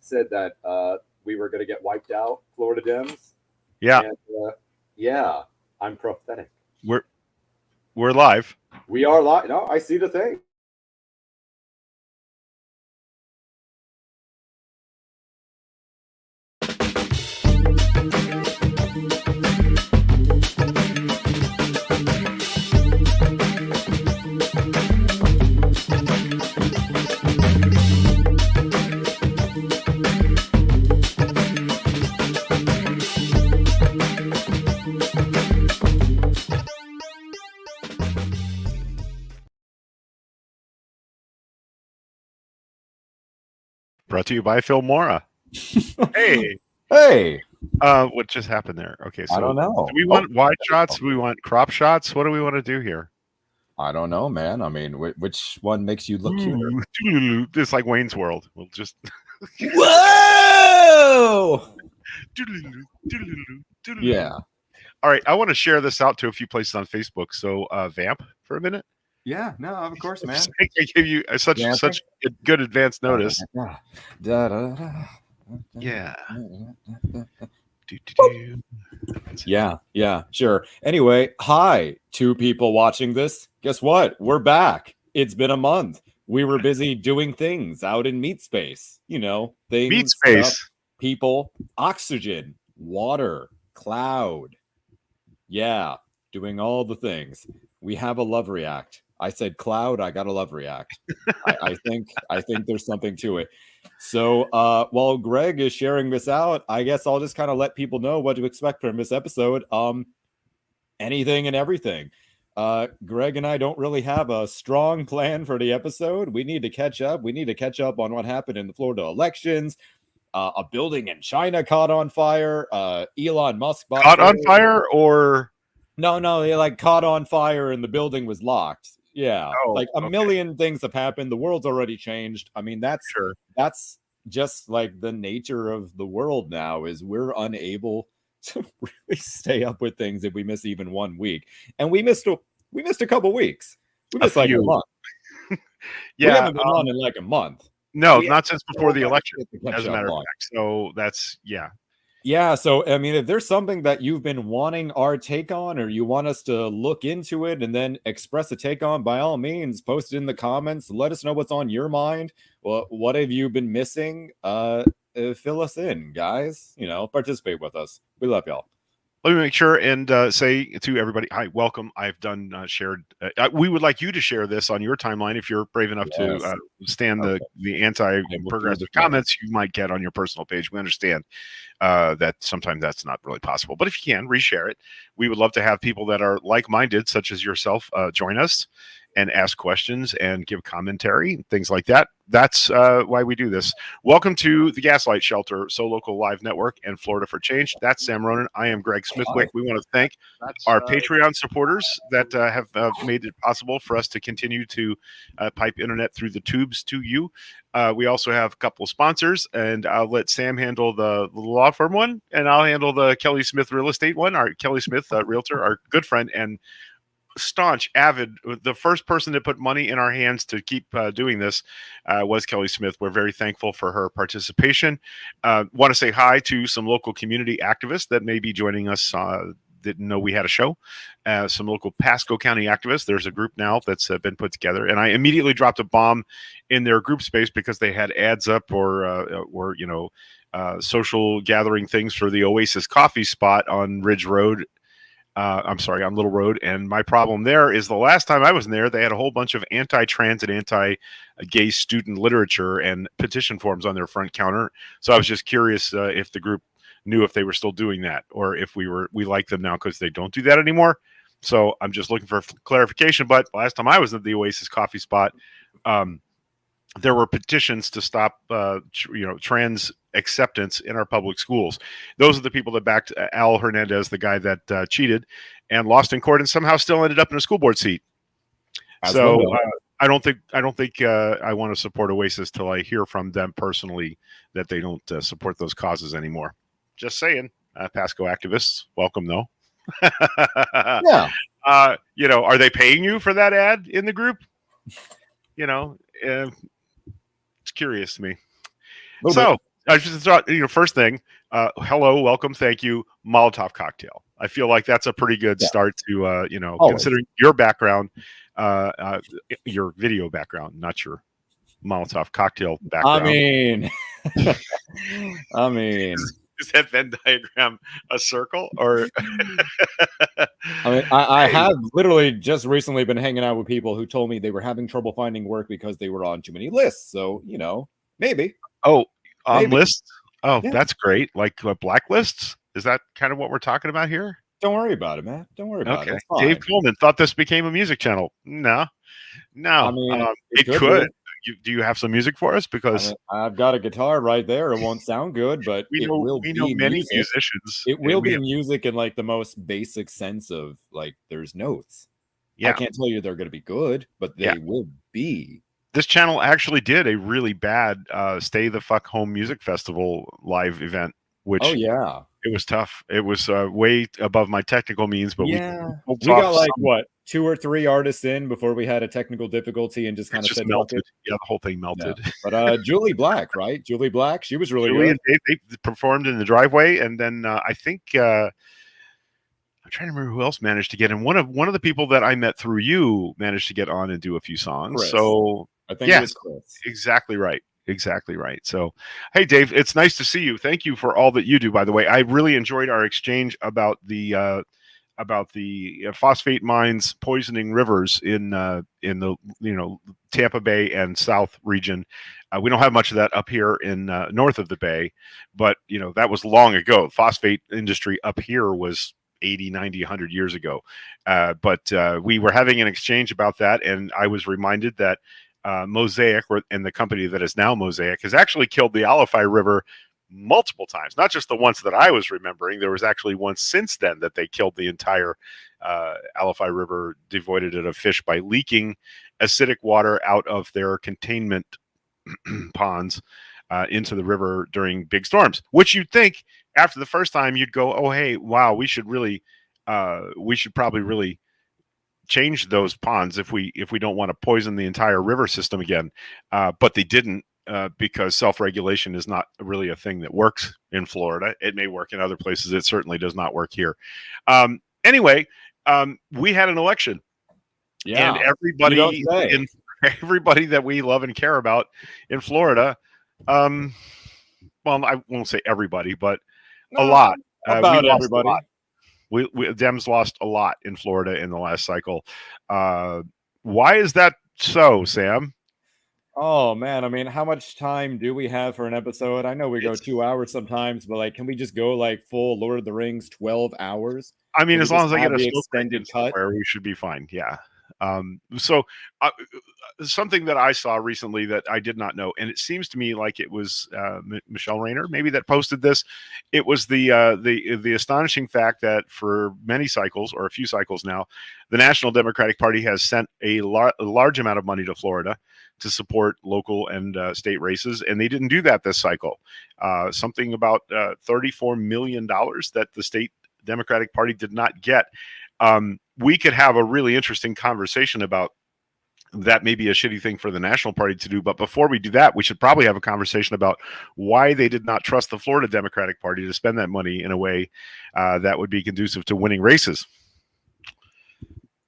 said that we were going to get wiped out, Florida Dems. Yeah. And, yeah, I'm prophetic. We're live. We are live. No, I see the thing. Brought to you by Phil Mora. Hey. Hey. What just happened there? Okay, so I don't know. Do we want wide shots? Do we want crop shots? What do we want to do here? I don't know, man. I mean, which one makes you look cuter? It's like Wayne's World. We'll just Whoa! Yeah. All right, I want to share this out to a few places on Facebook. So, vamp for a minute. Yeah. No, of course, man. I gave you such good advance notice. Yeah. Yeah, sure. Anyway, hi, 2 people watching this. Guess what? We're back. It's been a month. We were busy doing things out in meat space. You know, things, meat space, stuff, people, oxygen, water, cloud. Yeah, doing all the things. We have a love react. I said cloud, I got a love react. I think there's something to it. So while Greg is sharing this out, I guess I'll just kind of let people know what to expect from this episode. Anything and everything. Greg and I don't really have a strong plan for the episode. We need to catch up. We need to catch up on what happened in the Florida elections. A building in China caught on fire. Elon Musk caught on fire, or no, they like caught on fire and the building was locked. Yeah, like a million things have happened. The world's already changed. I mean, that's just like the nature of the world now. Is we're unable to really stay up with things if we miss even 1 week, and we missed a couple weeks. We missed like a month. Yeah, we haven't been on in like a month. No, not since before the election, as a matter of fact. So that's, Yeah, so, I mean, if there's something that you've been wanting our take on, or you want us to look into it and then express a take on, by all means, post it in the comments. Let us know what's on your mind. Well, what have you been missing? Fill us in, guys. You know, participate with us. We love y'all. Let me make sure and say to everybody, hi, welcome. I've done shared. We would like you to share this on your timeline if you're brave enough to stand the anti-progressive comments you might get on your personal page. We understand that sometimes that's not really possible. But if you can, reshare it. We would love to have people that are like-minded, such as yourself, join us and ask questions and give commentary, things like that. That's why we do this. Welcome to the Gaslight Shelter, So Local Live Network, and Florida for Change. That's Sam Ronan. I am Greg Smithwick. We want to thank our Patreon supporters that have made it possible for us to continue to pipe internet through the tubes to you. We also have a couple of sponsors, and I'll let Sam handle the law firm one, and I'll handle the Kelly Smith real estate one. Our Kelly Smith realtor, our good friend and staunch, avid, the first person to put money in our hands to keep doing this was Kelly Smith. We're very thankful for her participation. Want to say hi to some local community activists that may be joining us. Didn't know we had a show. Some local Pasco County activists. There's a group now that's been put together, and I immediately dropped a bomb in their group space because they had ads up or social gathering things for the Oasis coffee spot on Ridge Road. On Little Road. And my problem there is the last time I was in there, they had a whole bunch of anti-trans and anti-gay student literature and petition forms on their front counter. So I was just curious if the group knew if they were still doing that, or if we like them now because they don't do that anymore. So I'm just looking for clarification. But last time I was at the Oasis coffee spot, there were petitions to stop, trans acceptance in our public schools. Those are the people that backed Al Hernandez, the guy that cheated and lost in court and somehow still ended up in a school board seat. So I don't think I want to support Oasis till I hear from them personally that they don't support those causes anymore. Just saying, Pasco activists, welcome though. Yeah. Are they paying you for that ad in the group? It's curious to me. So I just thought, first thing, hello, welcome, thank you, Molotov cocktail. I feel like that's a pretty good Yeah. start to, Always. considering your background, your video background, not your Molotov cocktail background. I mean, Is that Venn diagram a circle or? I have literally just recently been hanging out with people who told me they were having trouble finding work because they were on too many lists. So, maybe. Oh, on Maybe. lists? Oh, Yeah. that's great. Like blacklists? Is that kind of what we're talking about here? Don't worry about it, man. Don't worry about it. Okay. It's fine. Dave Coleman thought this became a music channel. No. I mean, it could. Do you have some music for us? Because I've got a guitar right there. It won't sound good, but we know many musicians. It will be music in like the most basic sense of like there's notes. Yeah. I can't tell you they're going to be good, but they will be. This channel actually did a really bad Stay the Fuck Home Music Festival live event, which it was tough. It was way above my technical means, but we got like what 2 or 3 artists in before we had a technical difficulty and just kind of said melted. Yeah, the whole thing melted. Yeah. But Julie Black, right? Julie Black, she was really good. They performed in the driveway, and then I think I'm trying to remember who else managed to get in. One of the people that I met through you managed to get on and do a few songs. Chris. So I think it was Chris. Exactly right. Exactly right. So, hey, Dave, it's nice to see you. Thank you for all that you do, by the way. I really enjoyed our exchange about the phosphate mines poisoning rivers in the Tampa Bay and South region. We don't have much of that up here in north of the Bay, but that was long ago. Phosphate industry up here was 80, 90, 100 years ago. But we were having an exchange about that, and I was reminded that Mosaic, and the company that is now Mosaic, has actually killed the Alafai River multiple times. Not just the ones that I was remembering. There was actually one since then that they killed the entire Alafai River, devoided it of fish by leaking acidic water out of their containment ponds into the river during big storms. Which you'd think after the first time you'd go, oh hey, wow, we should probably really change those ponds if we don't want to poison the entire river system again. But they didn't, because self-regulation is not really a thing that works in Florida. It may work in other places. It certainly does not work here. Anyway, we had an election. Yeah, and everybody that we love and care about in Florida, well, I won't say everybody, but a lot. About everybody. Dems lost a lot in Florida in the last cycle. Why is that so, Sam? Oh man, I mean, how much time do we have for an episode? I know we go 2 hours sometimes, but like, can we just go like full Lord of the Rings 12 hours? I mean, as long as I get a extended cut, where we should be fine. Yeah. So something that I saw recently that I did not know, and it seems to me like it was Michelle Rayner maybe that posted this. It was the astonishing fact that for many cycles, or a few cycles now, the National Democratic Party has sent a large amount of money to Florida to support local and state races, and they didn't do that this cycle. Something about $34 million that the state Democratic Party did not get. We could have a really interesting conversation about that. May be a shitty thing for the National Party to do, but before we do that, we should probably have a conversation about why they did not trust the Florida Democratic Party to spend that money in a way that would be conducive to winning races.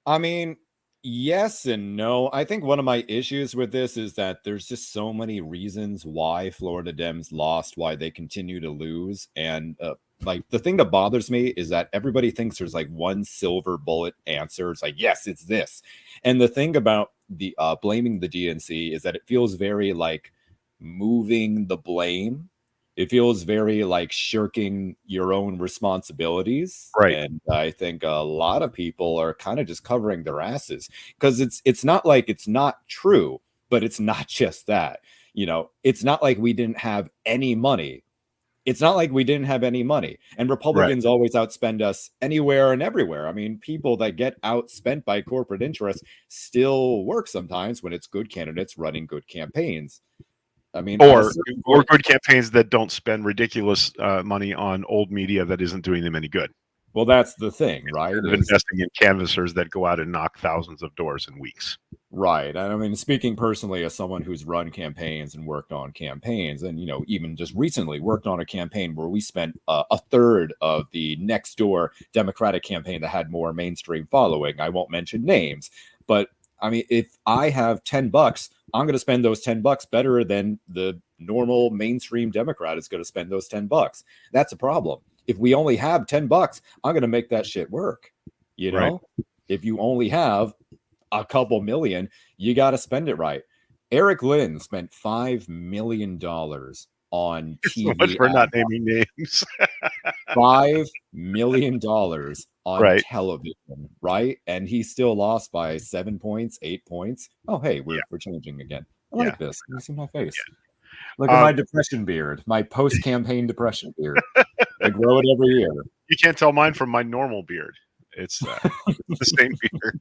I mean, yes and no. I think one of my issues with this is that there's just so many reasons why Florida Dems lost, why they continue to lose, and like the thing that bothers me is that everybody thinks there's like one silver bullet answer. It's like, yes, it's this. And the thing about the blaming the DNC is that it feels very like moving the blame. It feels very like shirking your own responsibilities. Right. And I think a lot of people are kind of just covering their asses, because it's not like it's not true, but it's not just that. It's not like we didn't have any money. It's not like we didn't have any money, and Republicans always outspend us anywhere and everywhere. I mean, people that get outspent by corporate interests still work sometimes when it's good candidates running good campaigns. I mean, or good campaigns that don't spend ridiculous money on old media that isn't doing them any good. Well, that's the thing, right? Instead of investing in canvassers that go out and knock thousands of doors in weeks. Right. And I mean, speaking personally as someone who's run campaigns and worked on campaigns, and, even just recently worked on a campaign where we spent a third of the next door Democratic campaign that had more mainstream following. I won't mention names, but I mean, if I have $10, I'm going to spend those $10 better than the normal mainstream Democrat is going to spend those $10. That's a problem. If we only have $10, I'm going to make that shit work. Right. If you only have a couple million, you got to spend it right. Eric Lynn spent $5 million on TV. So much for not naming names. $5 million on Right. television, right? And he still lost by 7 points, 8 points. Oh, hey, we're changing again. I like this. You see my face. Yeah. Look at my depression beard, my post-campaign depression beard. I grow it every year. You can't tell mine from my normal beard. It's the same beard.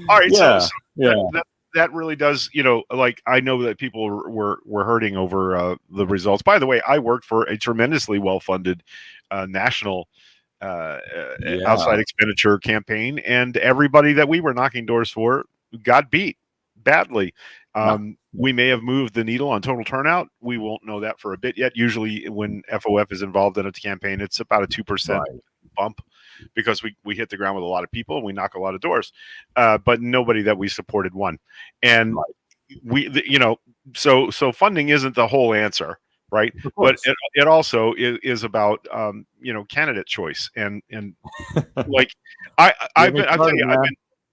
All right, so that really does, like, I know that people were hurting over the results. By the way, I worked for a tremendously well-funded national outside expenditure campaign, and everybody that we were knocking doors for got beat badly. We may have moved the needle on total turnout. We won't know that for a bit yet. Usually when FOF is involved in a campaign, it's about a 2% bump, because we hit the ground with a lot of people and we knock a lot of doors, but nobody that we supported won. And so funding isn't the whole answer, right? But it also is about candidate choice, and like I've been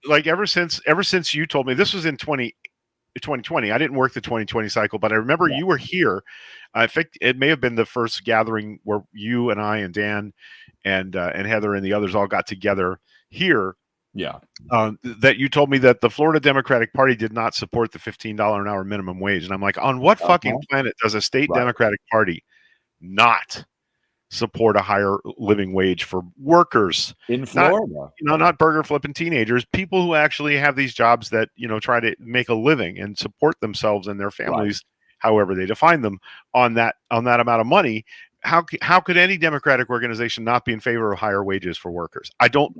like ever since you told me this was in 2020. I didn't work the 2020 cycle, but I remember you were here. I think it may have been the first gathering where you and I and Dan and Heather and the others all got together here. Yeah. That you told me that the Florida Democratic Party did not support the $15 an hour minimum wage. And I'm like, on what fucking planet does a state Democratic Party not support a higher living wage for workers in Florida? Not burger flipping teenagers, people who actually have these jobs that, try to make a living and support themselves and their families, however they define them, on that amount of money. How could any Democratic organization not be in favor of higher wages for workers? I don't.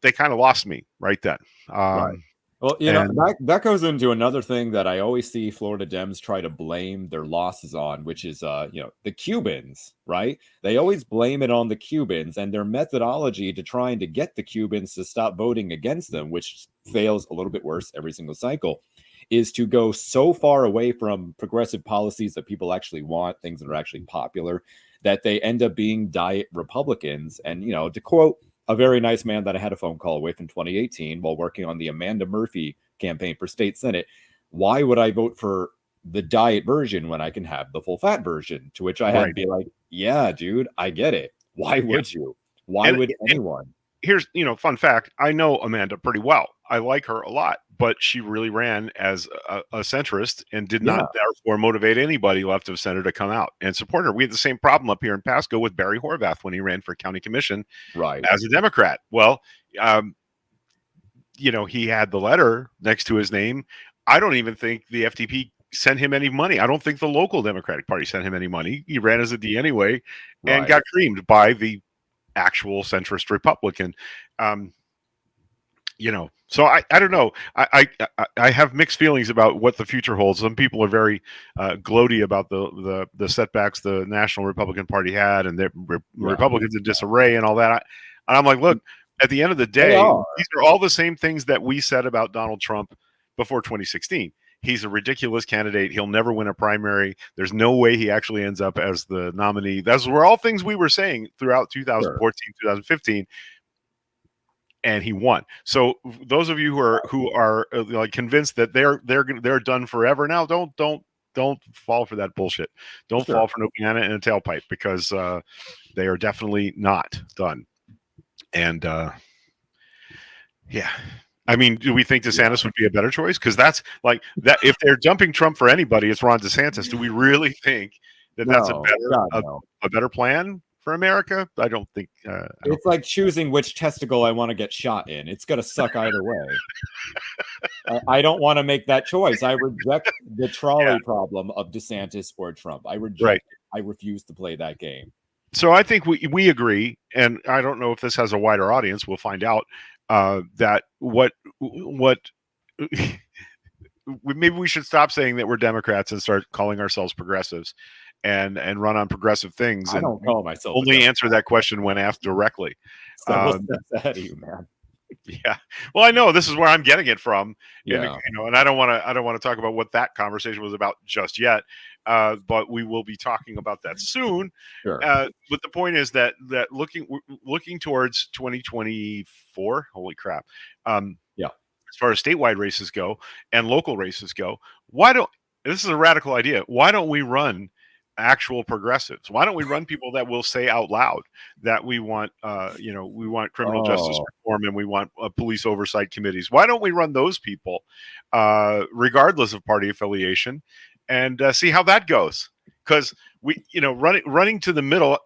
They kind of lost me right then. Well, that goes into another thing that I always see Florida Dems try to blame their losses on, which is, the Cubans, right? They always blame it on the Cubans and their methodology to trying to get the Cubans to stop voting against them, which fails a little bit worse every single cycle, is to go so far away from progressive policies that people actually want, things that are actually popular, that they end up being diet Republicans. And, to quote a very nice man that I had a phone call with in 2018 while working on the Amanda Murphy campaign for state Senate, why would I vote for the diet version when I can have the full fat version? To which I had to be like, yeah, dude, I get it. Why would you? Why would anyone? Here's, fun fact. I know Amanda pretty well. I like her a lot, but she really ran as a centrist and did not therefore motivate anybody left of center to come out and support her. We had the same problem up here in Pasco with Barry Horvath when he ran for county commission as a Democrat. Well, he had the letter next to his name. I don't even think the FDP sent him any money. I don't think the local Democratic Party sent him any money. He ran as a D anyway and got creamed by the actual centrist Republican. So I don't know. I have mixed feelings about what the future holds. Some people are very gloaty about the setbacks the National Republican Party had, and the Republicans in disarray and all that. And I'm like, look, at the end of the day, these are all the same things that we said about Donald Trump before 2016. He's a ridiculous candidate. He'll never win a primary. There's no way he actually ends up as the nominee. Those were all things we were saying throughout 2014, 2015. And he won. So those of you who are like convinced that they're done forever now, don't fall for that bullshit. Don't fall for no banana in a tailpipe, because they are definitely not done. And I mean, do we think DeSantis would be a better choice? Because that's like that. If they're dumping Trump for anybody, it's Ron DeSantis. Do we really think that that's a better plan for America? I don't think. It's like choosing which testicle I want to get shot in. It's going to suck either way. I don't want to make that choice. I reject the trolley problem of DeSantis or Trump. I reject it. I refuse to play that game. So I think we agree, and I don't know if this has a wider audience. We'll find out that what maybe we should stop saying that we're Democrats and start calling ourselves progressives, and run on progressive things, I and don't call myself a only answer Democrat. that question when asked directly. Several steps ahead of you, man. Yeah. Well, I know this is where I'm getting it from. And, Yeah. and I don't want to talk about what that conversation was about just yet. But we will be talking about that soon. Sure. But the point is that looking towards 2024, holy crap. Yeah. As far as statewide races go and local races go, this is a radical idea. Why don't we run actual progressives? Why don't we run people that will say out loud that we want, we want criminal justice reform and we want police oversight committees? Why don't we run those people, regardless of party affiliation, and see how that goes? Because running to the middle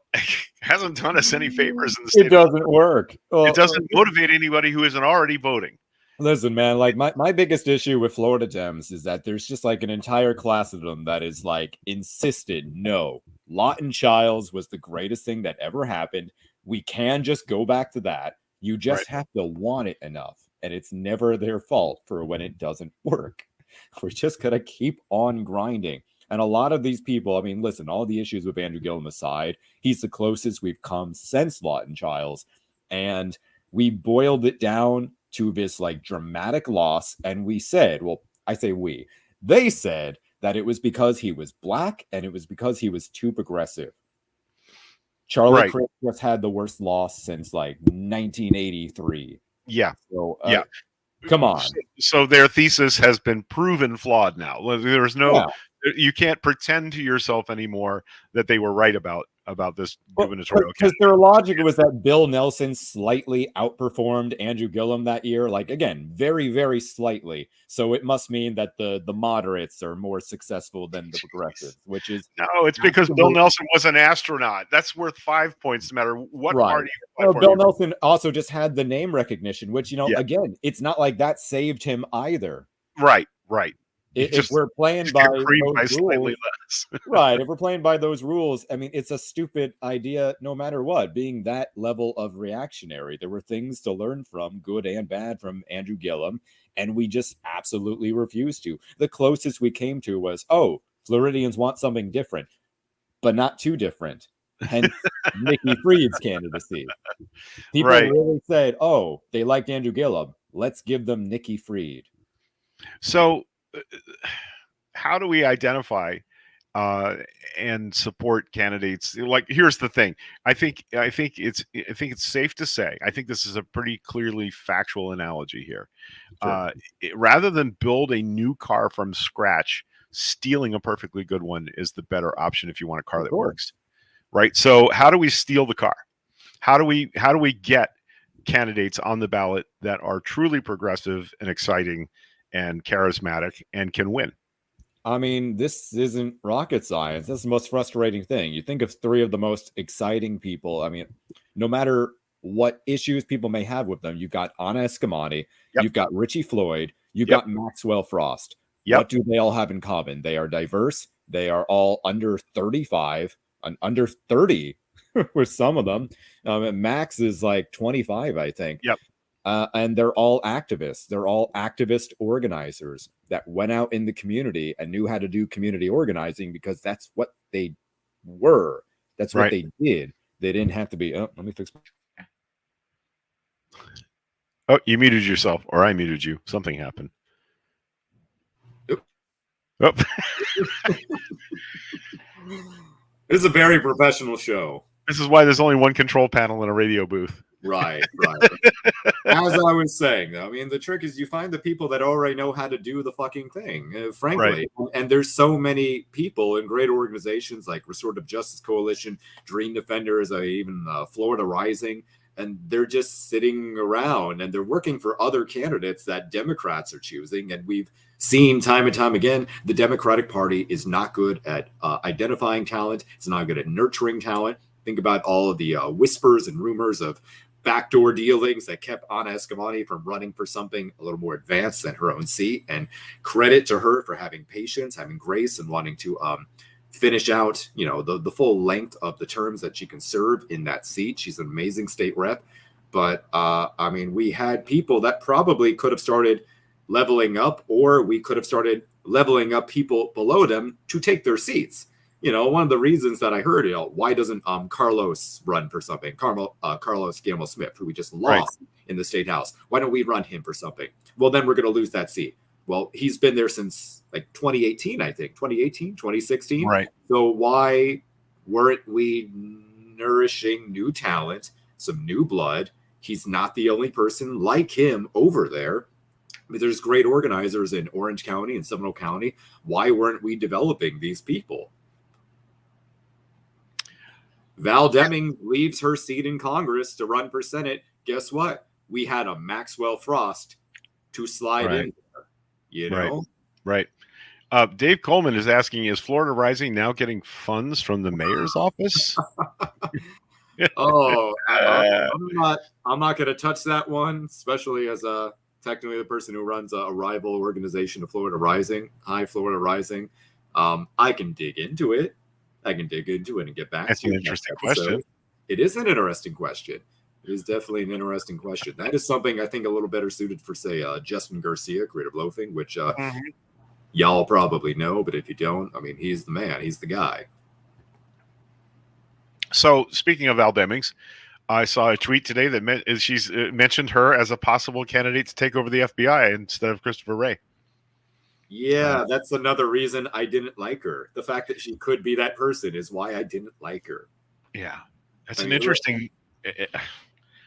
hasn't done us any favors in the state. It doesn't work. It doesn't motivate anybody who isn't already voting. Listen, man, like my biggest issue with Florida Dems is that there's just like an entire class of them that is like insisted, no, Lawton Childs was the greatest thing that ever happened. We can just go back to that. You just have to want it enough. And it's never their fault for when it doesn't work. We're just going to keep on grinding. And a lot of these people, I mean, listen, all the issues with Andrew Gillum aside, he's the closest we've come since Lawton Childs. And we boiled it down to this like dramatic loss, and we said, well, I say they said that it was because he was black and it was because he was too progressive. Charlie Crist just had the worst loss since like 1983. Yeah. So come on. So their thesis has been proven flawed now. There's no you can't pretend to yourself anymore that they were right about this gubernatorial because their logic was that Bill Nelson slightly outperformed Andrew Gillum that year, like again, very, very slightly. So it must mean that the moderates are more successful than the progressives, which is no, it's because Bill Nelson was an astronaut. That's worth 5 points no matter what party. Bill Nelson also just had the name recognition, which again, it's not like that saved him either. Right. If we're playing by those rules, right? If we're playing by those rules, I mean, it's a stupid idea no matter what. Being that level of reactionary, there were things to learn from, good and bad, from Andrew Gillum, and we just absolutely refused to. The closest we came to was, Floridians want something different, but not too different. Hence, Nikki Fried's candidacy. People really said, they liked Andrew Gillum. Let's give them Nikki Fried. So how do we identify and support candidates? Like, here's the thing. I think it's safe to say, I think this is a pretty clearly factual analogy here. Sure. Rather than build a new car from scratch, stealing a perfectly good one is the better option if you want a car that works. Right? So how do we steal the car? How do we get candidates on the ballot that are truly progressive and exciting and charismatic and can win? I mean, this isn't rocket science. That's the most frustrating thing. You think of three of the most exciting people. I mean, no matter what issues people may have with them, you've got Anna Eskamani, you've got Richie Floyd, you've got Maxwell Frost. What do they all have in common? They are diverse. They are all under 35 and under 30 with some of them. Max is like 25, I think. And they're all activists. They're all activist organizers that went out in the community and knew how to do community organizing because that's what they were. That's what they did. They didn't have to be, let me fix. Oh, you muted yourself, or I muted you. Something happened. Oh. This is a very professional show. This is why there's only one control panel in a radio booth. Right. As I was saying, I mean, the trick is you find the people that already know how to do the fucking thing, frankly. And there's so many people in great organizations like Restorative Justice Coalition, Dream Defenders, even Florida Rising, and they're just sitting around and they're working for other candidates that Democrats are choosing. And we've seen time and time again, the Democratic Party is not good at identifying talent. It's not good at nurturing talent. Think about all of the whispers and rumors of backdoor dealings that kept Anna Eskamani from running for something a little more advanced than her own seat. And credit to her for having patience, having grace, and wanting to finish out, the full length of the terms that she can serve in that seat. She's an amazing state rep. But, I mean, we had people that probably could have started leveling up, or we could have started leveling up people below them to take their seats. One of the reasons that I heard, why doesn't Carlos run for something? Carlos Gamble Smith, who we just lost in the state house. Why don't we run him for something? Well, then we're going to lose that seat. Well, he's been there since like 2018, I think, 2016. Right. So why weren't we nourishing new talent, some new blood? He's not the only person like him over there. I mean, there's great organizers in Orange County and Seminole County. Why weren't we developing these people? Val Deming leaves her seat in Congress to run for Senate. Guess what? We had a Maxwell Frost to slide in there, Right. Dave Coleman is asking, is Florida Rising now getting funds from the mayor's office? I'm not going to touch that one, especially as technically the person who runs a rival organization of Florida Rising. Hi, Florida Rising. I can dig into it. And get back That's to an interesting question. It is an interesting question. It is definitely an interesting question. That is something I think a little better suited for, say, Justin Garcia, Creative Loafing, which y'all probably know, but if you don't, I mean, he's the man. He's the guy. So, speaking of Val Demings, I saw a tweet today that she's mentioned her as a possible candidate to take over the FBI instead of Christopher Wray. Yeah, that's another reason I didn't like her. The fact that she could be that person is why I didn't like her. Yeah, that's an interesting.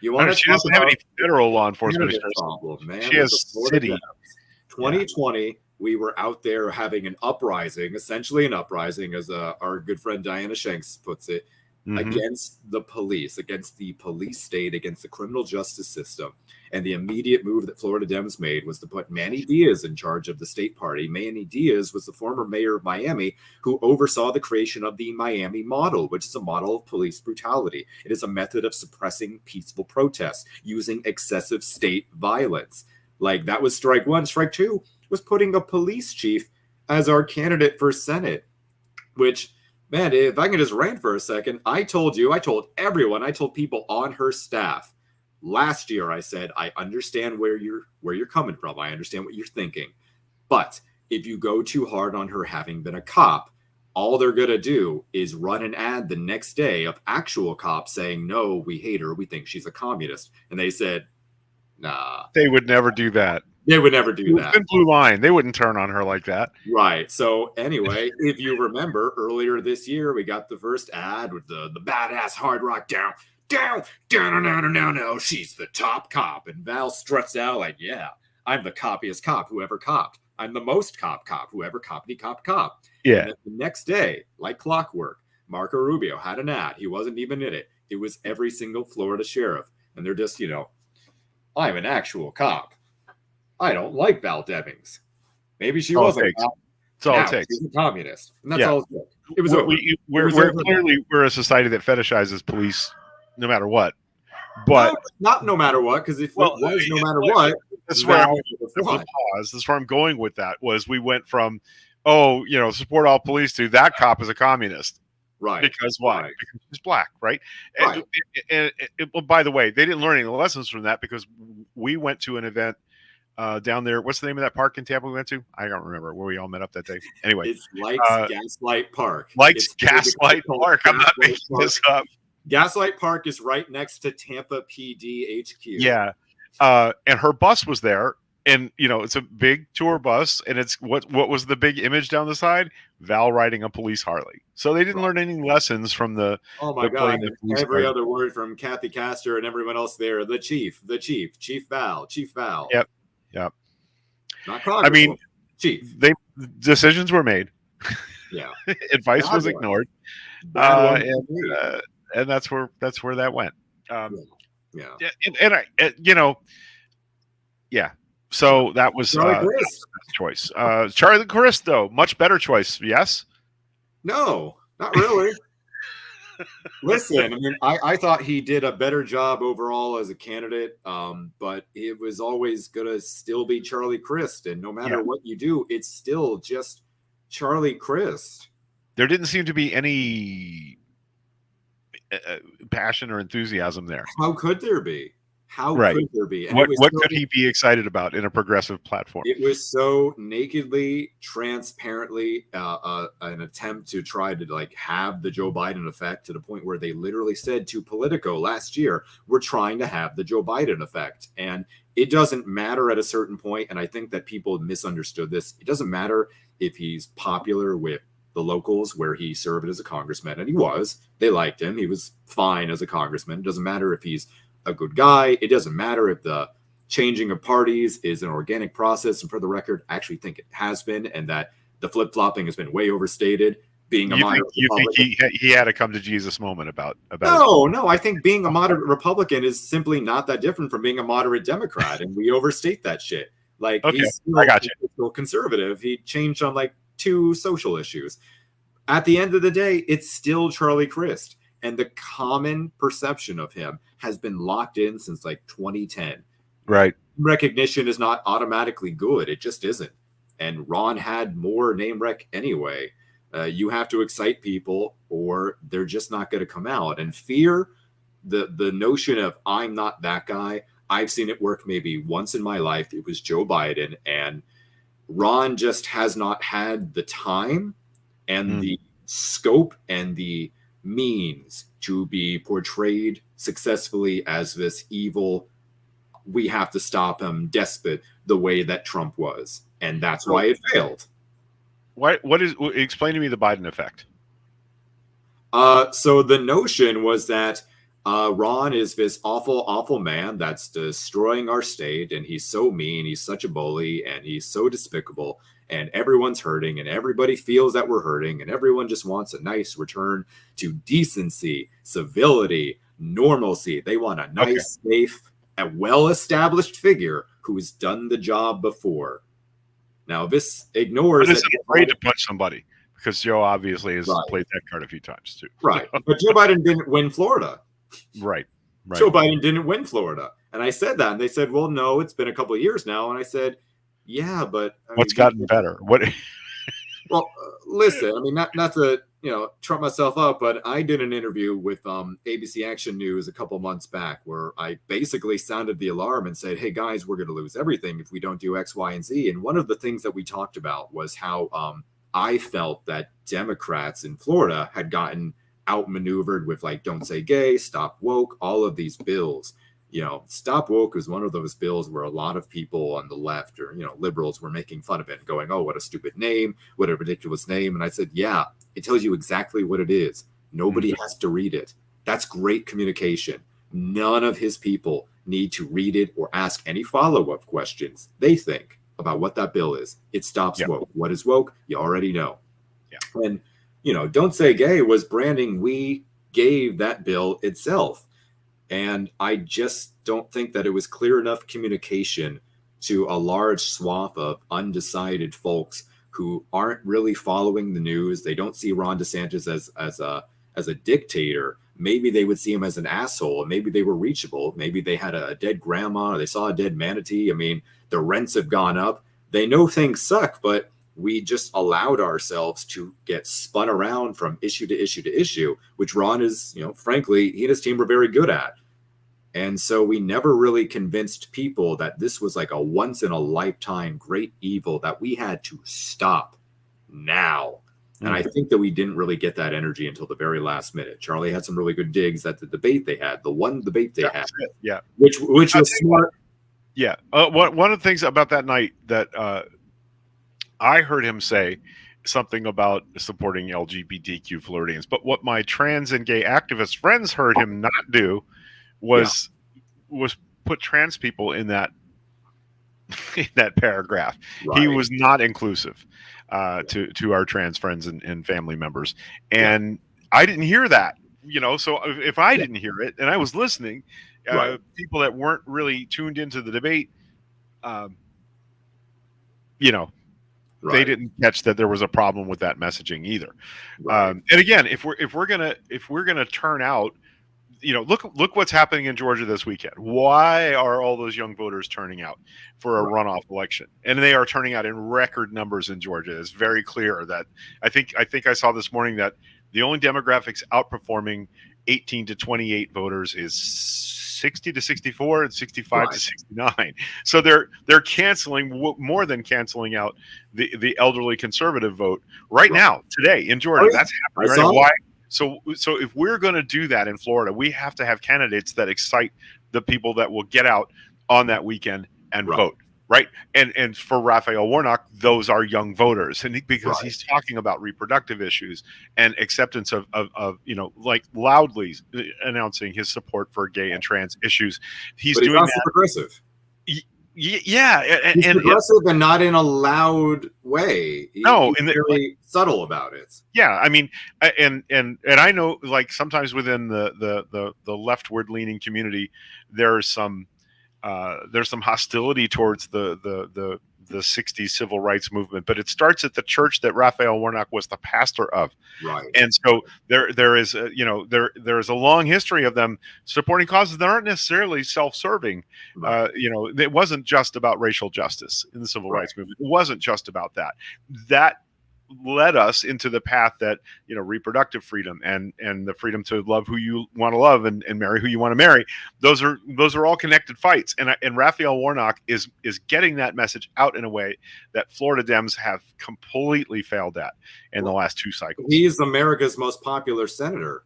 You want to? She doesn't have any federal law enforcement problem, man. She has city. 2020, we were out there having an uprising, essentially an uprising, as our good friend Diana Shanks puts it, against the police, against the police state, against the criminal justice system. And the immediate move that Florida Dems made was to put Manny Diaz in charge of the state party. Manny Diaz was the former mayor of Miami who oversaw the creation of the Miami model, which is a model of police brutality. It is a method of suppressing peaceful protests using excessive state violence. Like, that was strike one. Strike two was putting a police chief as our candidate for Senate, which, man, if I can just rant for a second, I told everyone, I told people on her staff last year, I said, I understand where you're coming from. I understand what you're thinking. But if you go too hard on her having been a cop, all they're going to do is run an ad the next day of actual cops saying, no, we hate her. We think she's a communist. And they said, nah. They would never do that. They would never do that. Thin blue line. They wouldn't turn on her like that. Right. So anyway, if you remember earlier this year, we got the first ad with the badass hard rock down, she's the top cop. And Val struts out like, yeah, I'm the coppiest cop who ever copped. I'm the most cop who ever copped. Yeah. And then the next day, like clockwork, Marco Rubio had an ad. He wasn't even in it. It was every single Florida sheriff. And they're just, I'm an actual cop. I don't like Val Demings. Maybe she wasn't a cop. That's all it takes. She's a communist. And that's all it took. It was we're a society that fetishizes police no matter what. But not no matter what, because if it was no matter what, that's where I'm going with that. Was we went from support all police to that cop is a communist. Right. Because why? Right. Because he's black, right? Right. And well, by the way, they didn't learn any lessons from that, because we went to an event down there. What's the name of that park in Tampa we went to? I don't remember where we all met up that day. Anyway, it's Gaslight Park. Gaslight Park. I'm not making this up. Gaslight Park is right next to Tampa PD HQ. Yeah. And her bus was there, and it's a big tour bus, and it's what was the big image down the side? Val riding a police Harley. So they didn't learn any lessons from the God, every other word from Kathy Castor and everyone else there. The chief Val. Yep. Not I mean, chief. Decisions were made. Yeah. Advice was ignored. And that's where that went. So that was choice. Charlie Crist, though, much better choice. Yes. No, not really. Listen, I mean, I thought he did a better job overall as a candidate, but it was always gonna still be Charlie Crist, and no matter what you do, it's still just Charlie Crist. there didn't seem to be any passion or enthusiasm there. How could there be? How Right. could there be? And What it was could he be excited about in a progressive platform? It was so nakedly, transparently an attempt to try to like have the Joe Biden effect, to the point where they literally said to Politico last year, we're trying to have the Joe Biden effect. And it doesn't matter at a certain point, and I think that people misunderstood this. It doesn't matter if he's popular with the locals where he served as a congressman, and he was. They liked him. He was fine as a congressman. It doesn't matter if he's a good guy. It doesn't matter if the changing of parties is an organic process. And for the record, I actually think it has been, and that the flip-flopping has been way overstated. Being a moderate Republican. Think he had a come to Jesus moment about No, I think being a moderate Republican is simply not that different from being a moderate Democrat, and we overstate that shit. Like, okay, he's still, I got you. Still conservative. He changed on like 2 social issues. At the end of the day, it's still Charlie Crist, and the common perception of him has been locked in since like 2010. Right. Recognition is not automatically good. It just isn't. And Ron had more name rec anyway. You have to excite people or they're just not going to come out. And fear, the notion of I'm not that guy, I've seen it work maybe once in my life. It was Joe Biden. And Ron just has not had the time and the scope and the means to be portrayed successfully as this evil, we have to stop him despot the way that Trump was. And that's why it failed. Explain to me the Biden effect. So the notion was that Ron is this awful, awful man that's destroying our state, and he's so mean, he's such a bully, and he's so despicable, and everyone's hurting, and everybody feels that we're hurting, and everyone just wants a nice return to decency, civility, normalcy. They want a nice, safe, a well-established figure who's done the job before. Now, this ignores... But isn't afraid to punch somebody, because Joe obviously has played that card a few times, too. Right. But Joe Biden didn't win Florida. Right. Joe Biden didn't win Florida. And I said that, and they said, well, no, it's been a couple of years now. And I said, yeah, but... What's gotten better? What? Well, listen, I mean, not to, trump myself up, but I did an interview with ABC Action News a couple months back where I basically sounded the alarm and said, hey, guys, we're going to lose everything if we don't do X, Y, and Z. And one of the things that we talked about was how I felt that Democrats in Florida had gotten outmaneuvered with like Don't Say Gay, Stop Woke, all of these bills. Stop Woke was one of those bills where a lot of people on the left or, liberals were making fun of it and going, oh, what a stupid name, what a ridiculous name. And I said, yeah, it tells you exactly what it is. Nobody has to read it. That's great communication. None of his people need to read it or ask any follow-up questions. They think about what that bill is. It stops woke. What is woke? You already know. Yeah. And, Don't Say Gay was branding we gave that bill itself. And I just don't think that it was clear enough communication to a large swath of undecided folks who aren't really following the news. They don't see Ron DeSantis as a dictator. Maybe they would see him as an asshole, and maybe they were reachable. Maybe they had a dead grandma, or they saw a dead manatee. I mean, the rents have gone up. They know things suck, but we just allowed ourselves to get spun around from issue to issue to issue, which Ron is, frankly, he and his team were very good at. And so we never really convinced people that this was like a once in a lifetime great evil that we had to stop now. And I think that we didn't really get that energy until the very last minute. Charlie had some really good digs at the debate they had, the one debate they had. Yeah. Which was smart. Yeah. One of the things about that night that I heard him say something about supporting LGBTQ Floridians, but what my trans and gay activist friends heard him not do was put trans people in that paragraph. Right. He was not inclusive to our trans friends and family members, and I didn't hear that. So if I didn't hear it and I was listening, people that weren't really tuned into the debate, they didn't catch that there was a problem with that messaging either. And again, if we're gonna turn out look what's happening in Georgia this weekend. Why are all those young voters turning out for a runoff election? And they are turning out in record numbers in Georgia. It's very clear that I think I saw this morning that the only demographics outperforming 18 to 28 voters is 60 to 64 and 65 to 69. So they're canceling more than canceling out the elderly conservative vote right now today in Georgia. That's happening. Right? Why? So if we're going to do that in Florida, we have to have candidates that excite the people that will get out on that weekend and vote. Right. And for Raphael Warnock, those are young voters. And because he's talking about reproductive issues and acceptance of like loudly announcing his support for gay and trans issues. He's doing that. Progressive. Yeah. He's progressive and not in a loud way. He's very subtle about it. Yeah. I mean, and I know, like, sometimes within the leftward leaning community, there's some hostility towards the 60s civil rights movement, but it starts at the church that Raphael Warnock was the pastor of. Right. And so there is a long history of them supporting causes that aren't necessarily self-serving. Right. It wasn't just about racial justice in the civil rights movement. It wasn't just about that. That led us into the path that reproductive freedom and the freedom to love who you want to love and marry who you want to marry. Those are all connected fights, and Raphael Warnock is getting that message out in a way that Florida Dems have completely failed at in the last two cycles. He's America's most popular senator,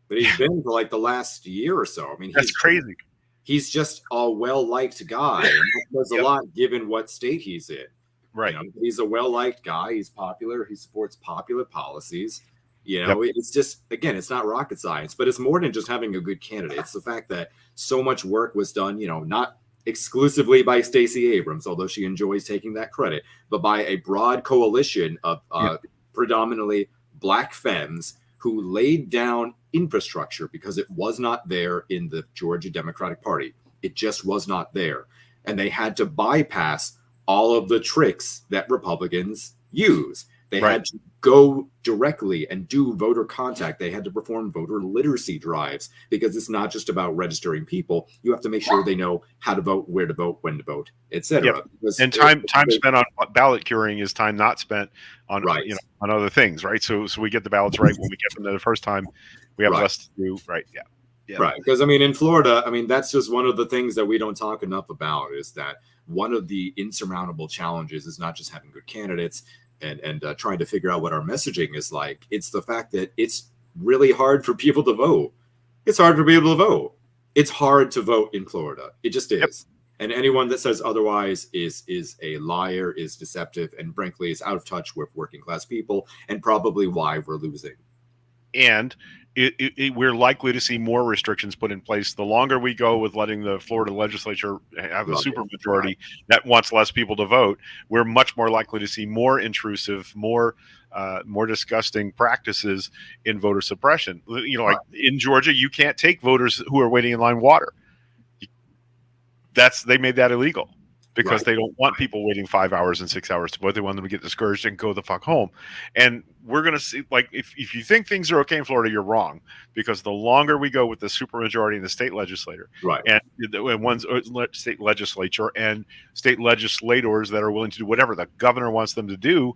but he's been for like the last year or so. I mean, that's crazy. He's just a well-liked guy. And that does a lot given what state he's in. Right. He's a well-liked guy. He's popular. He supports popular policies. It's just, again, it's not rocket science, but it's more than just having a good candidate. It's the fact that so much work was done, not exclusively by Stacey Abrams, although she enjoys taking that credit, but by a broad coalition of predominantly Black femmes who laid down infrastructure because it was not there in the Georgia Democratic Party. It just was not there. And they had to bypass all of the tricks that Republicans use. They had to go directly and do voter contact. They had to perform voter literacy drives because it's not just about registering people. You have to make sure they know how to vote, where to vote, when to vote, etc. Yep. And time spent on ballot curing is time not spent on on other things, right? So we get the ballots right when we get them there the first time. We have less to do, right? Yeah. Right. Because in Florida, that's just one of the things that we don't talk enough about is that one of the insurmountable challenges is not just having good candidates and trying to figure out what our messaging is like. It's the fact that it's really hard for people to vote. It's hard for people to vote. It's hard to vote in Florida. It just is. Yep. And anyone that says otherwise is a liar, is deceptive, and frankly is out of touch with working class people and probably why we're losing. And we're likely to see more restrictions put in place the longer we go with letting the Florida legislature have a supermajority that wants less people to vote. We're much more likely to see more intrusive, more disgusting practices in voter suppression. Like in Georgia, you can't take voters who are waiting in line water. They made that illegal because they don't want people waiting 5 hours and 6 hours to vote. They want them to get discouraged and go the fuck home. And we're going to see, like, if you think things are okay in Florida, you're wrong, because the longer we go with the supermajority in the state legislature and one state legislature and state legislators that are willing to do whatever the governor wants them to do,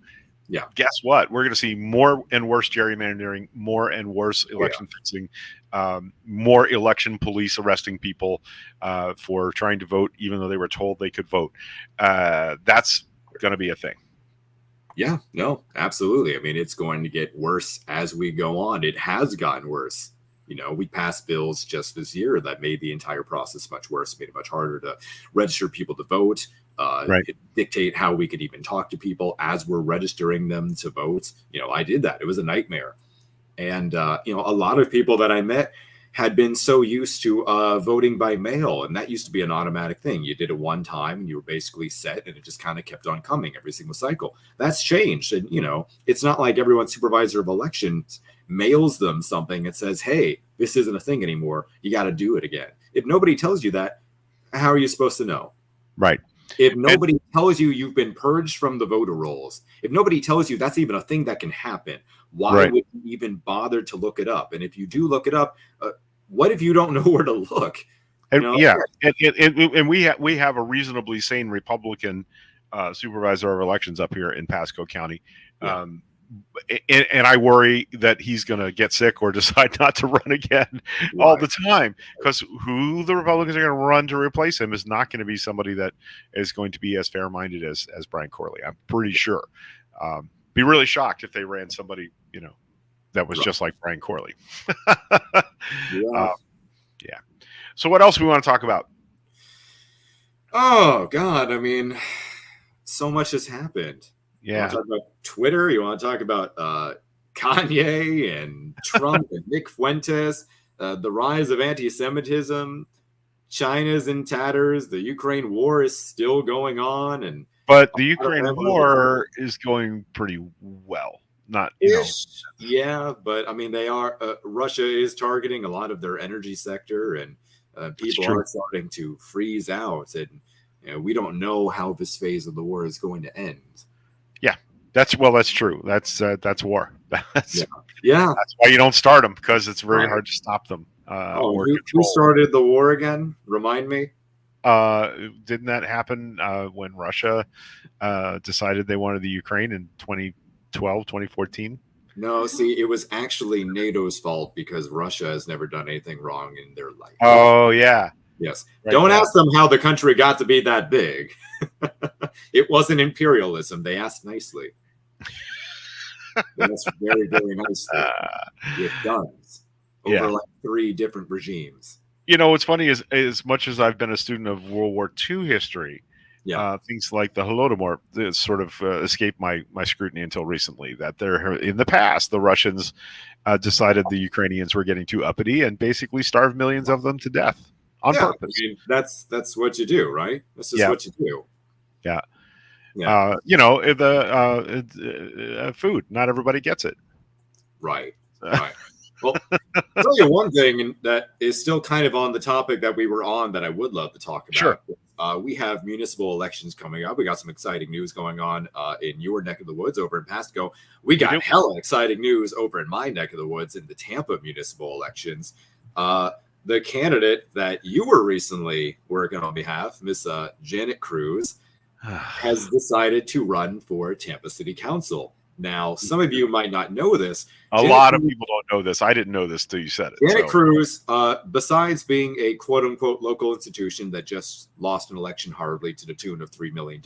guess what? We're going to see more and worse gerrymandering, more and worse election fixing, more election police arresting people for trying to vote even though they were told they could vote. That's going to be a thing. Yeah, no, absolutely. It's going to get worse as we go on. It has gotten worse. We passed bills just this year that made the entire process much worse, made it much harder to register people to vote, dictate how we could even talk to people as we're registering them to vote. I did that. It was a nightmare. And, a lot of people that I met had been so used to voting by mail, and that used to be an automatic thing. You did it one time and you were basically set, and it just kind of kept on coming every single cycle. That's changed. And, it's not like everyone's supervisor of elections mails them something and says, hey, this isn't a thing anymore. You got to do it again. If nobody tells you that, how are you supposed to know? Right. If nobody tells you you've been purged from the voter rolls, if nobody tells you that's even a thing that can happen, why would you even bother to look it up? And if you do look it up, what if you don't know where to look? And know? yeah, and we have a reasonably sane Republican supervisor of elections up here in Pasco County. Yeah. And I worry that he's going to get sick or decide not to run again all the time, because who the Republicans are going to run to replace him is not going to be somebody that is going to be as fair-minded as Brian Corley. I'm pretty sure. Be really shocked if they ran somebody, that was just like Brian Corley. Yeah. So what else we want to talk about? Oh God, I mean, so much has happened. You want to talk about Twitter? You want to talk about Kanye and Trump and Nick Fuentes, the rise of anti-Semitism, China's in tatters, the Ukraine war is still going on, but the Ukraine war is going pretty well. Not yeah, but I mean, they are. Russia is targeting a lot of their energy sector, and people are starting to freeze out, and we don't know how this phase of the war is going to end. That's true. That's war. That's why you don't start them, because it's very hard to stop them. Who started the war again? Remind me. Didn't that happen when Russia decided they wanted the Ukraine in 2012, 2014? No, see, it was actually NATO's fault, because Russia has never done anything wrong in their life. Oh, yeah. Yes. Don't ask them how the country got to be that big. It wasn't imperialism. They asked nicely. That's very, very nicely. With guns over like 3 different regimes. What's funny is, as much as I've been a student of World War II history, things like the Holodomor sort of escaped my scrutiny until recently. That in the past, the Russians decided the Ukrainians were getting too uppity and basically starved millions of them to death on purpose. I mean, that's what you do, right? This is what you do. Yeah. Yeah. Food. Not everybody gets it. Right. Right. Well, I'll tell you one thing that is still kind of on the topic that we were on that I would love to talk about. Sure. We have municipal elections coming up. We got some exciting news going on in your neck of the woods over in Pasco. We got hella exciting news over in my neck of the woods in the Tampa municipal elections. The candidate that you were recently working on behalf, Miss Janet Cruz, has decided to run for Tampa City Council. Now, some of you might not know this. A lot of people don't know this. I didn't know this till you said it. Janet Cruz, besides being a quote-unquote local institution that just lost an election horribly to the tune of $3 million,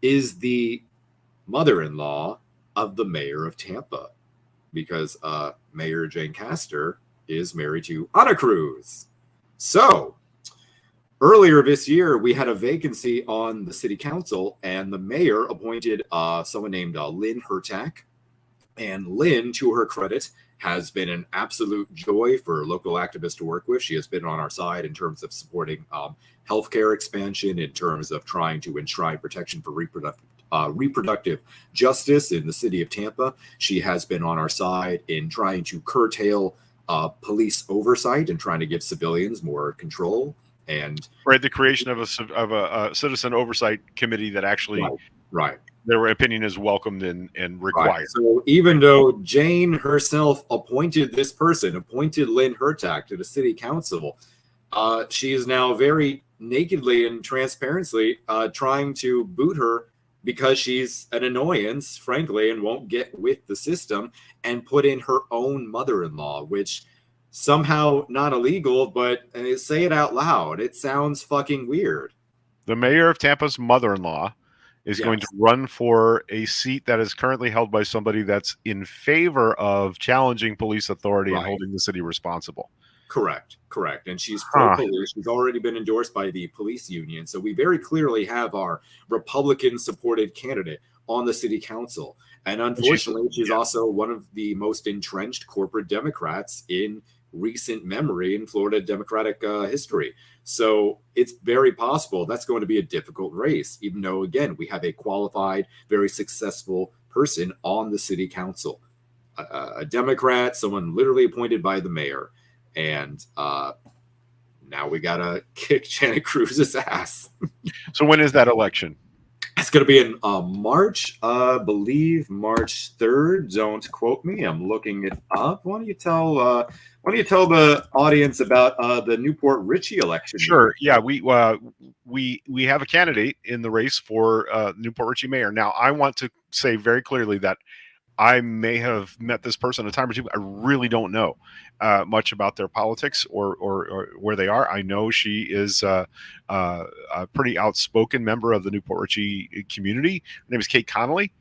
is the mother-in-law of the mayor of Tampa, because Mayor Jane Castor is married to Ana Cruz. So, earlier this year, we had a vacancy on the city council, and the mayor appointed someone named Lynn Hertak. And Lynn, to her credit, has been an absolute joy for local activists to work with. She has been on our side in terms of supporting healthcare expansion, in terms of trying to enshrine protection for reproductive justice in the city of Tampa. She has been on our side in trying to curtail police oversight and trying to give civilians more control. And the creation of a citizen oversight committee that actually their opinion is welcomed and required. So even though Jane herself appointed this person, appointed Lynn Hertak to the city council, she is now very nakedly and transparently trying to boot her because she's an annoyance, frankly, and won't get with the system, and put in her own mother-in-law, which somehow not illegal, but say it out loud. It sounds fucking weird. The mayor of Tampa's mother-in-law is going to run for a seat that is currently held by somebody that's in favor of challenging police authority and holding the city responsible. Correct. And she's pro-police. She's already been endorsed by the police union. So we very clearly have our Republican-supported candidate on the city council. And unfortunately, she's also one of the most entrenched corporate Democrats in recent memory in Florida Democratic history. So it's very possible that's going to be a difficult race, even though, again, we have a qualified, very successful person on the city council, a Democrat, someone literally appointed by the mayor. And now we got to kick Janet Cruz's ass. So when is that election? It's going to be in March, believe March 3rd. Don't quote me. I'm looking it up. Why don't you tell the audience about the Newport Richey election? Sure. Yeah, we have a candidate in the race for Newport Richey mayor. Now, I want to say very clearly that I may have met this person a time or two. I really don't know much about their politics or where they are. I know she is a pretty outspoken member of the Newport Richey community. Her name is Kate Connolly.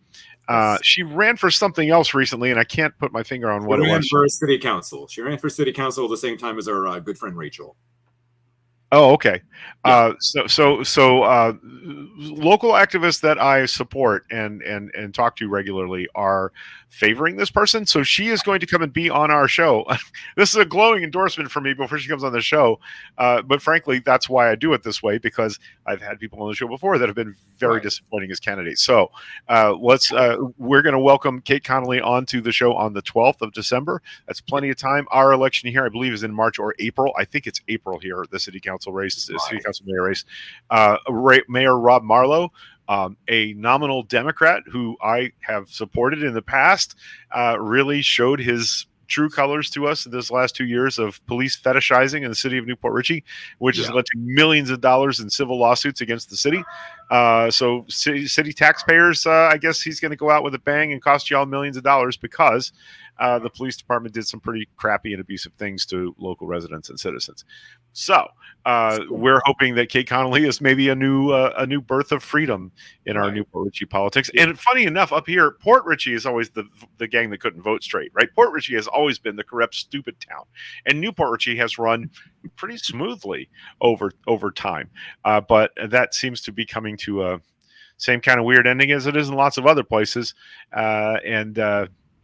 She ran for something else recently, and I can't put my finger on what it was. She ran for city council. She ran for city council at the same time as our good friend Rachel. Oh, okay. Yeah. So local activists that I support and talk to regularly are favoring this person. So she is going to come and be on our show. This is a glowing endorsement for me before she comes on the show. But frankly, that's why I do it this way, because I've had people on the show before that have been very disappointing as candidates. So we're going to welcome Kate Connolly onto the show on the 12th of December. That's plenty of time. Our election here, I believe, is in March or April. I think it's April here, the city council race, city council mayor race. Mayor Rob Marlowe, a nominal Democrat who I have supported in the past, really showed his true colors to us in this last 2 years of police fetishizing in the city of Newport Richey, which has led to millions of dollars in civil lawsuits against the city. So city taxpayers, I guess he's going to go out with a bang and cost you all millions of dollars because the police department did some pretty crappy and abusive things to local residents and citizens. So we're hoping that Kate Connolly is maybe a new birth of freedom in our Newport Richey politics. And funny enough, up here, Port Richey is always the gang that couldn't vote straight, right? Port Richey has always been the corrupt, stupid town, and Newport Richey has run pretty smoothly over time. But that seems to be coming to a same kind of weird ending as it is in lots of other places. And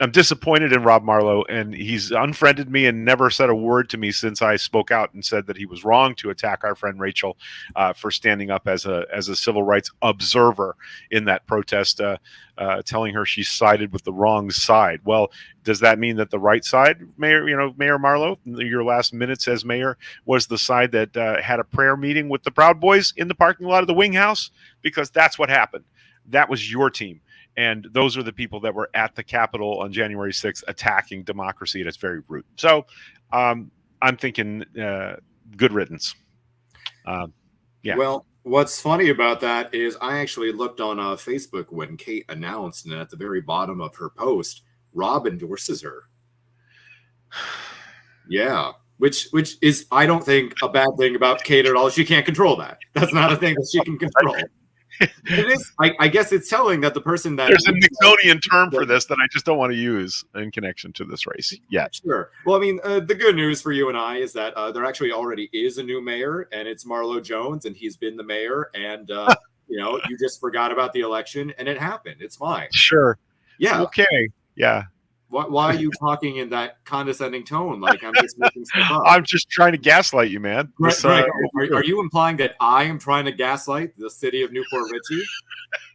I'm disappointed in Rob Marlowe, and he's unfriended me and never said a word to me since I spoke out and said that he was wrong to attack our friend Rachel for standing up as a civil rights observer in that protest, telling her she sided with the wrong side. Well, does that mean that the right side, Mayor Marlowe, your last minutes as mayor, was the side that had a prayer meeting with the Proud Boys in the parking lot of the Wing House? Because that's what happened. That was your team. And those are the people that were at the Capitol on January 6th attacking democracy at its very root. So I'm thinking good riddance. Yeah. Well, what's funny about that is I actually looked on Facebook when Kate announced, and at the very bottom of her post, Rob endorses her. Yeah. Which is, I don't think, a bad thing about Kate at all. She can't control that. That's not a thing that she can control. It is. I guess it's telling that the person that there's a Nixonian term for this that I just don't want to use in connection to this race yet. Sure. Well, I mean, the good news for you and I is that there actually already is a new mayor, and it's Marlo Jones, and he's been the mayor, and you just forgot about the election, and it happened. It's fine. Sure. Yeah. Okay. Yeah. Why are you talking in that condescending tone? Like I'm just making stuff up. I'm just trying to gaslight you, man. Greg, are you implying that I am trying to gaslight the city of Newport Richey?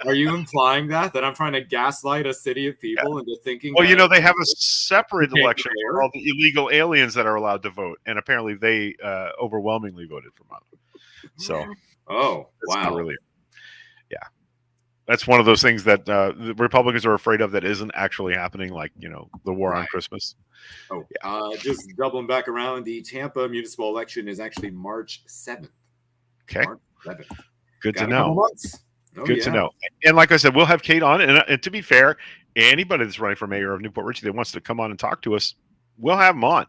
Are you implying that I'm trying to gaslight a city of people into thinking? Well, they have a separate election for all the illegal aliens that are allowed to vote, and apparently they overwhelmingly voted for Mono. So, wow, really, yeah. That's one of those things that the Republicans are afraid of that isn't actually happening, like, the war on Christmas. Just doubling back around, the Tampa municipal election is actually March 7th. Okay. March 7th. Good to know. Oh, Good to know. And like I said, we'll have Kate on. And to be fair, anybody that's running for mayor of Newport Richey that wants to come on and talk to us, we'll have them on.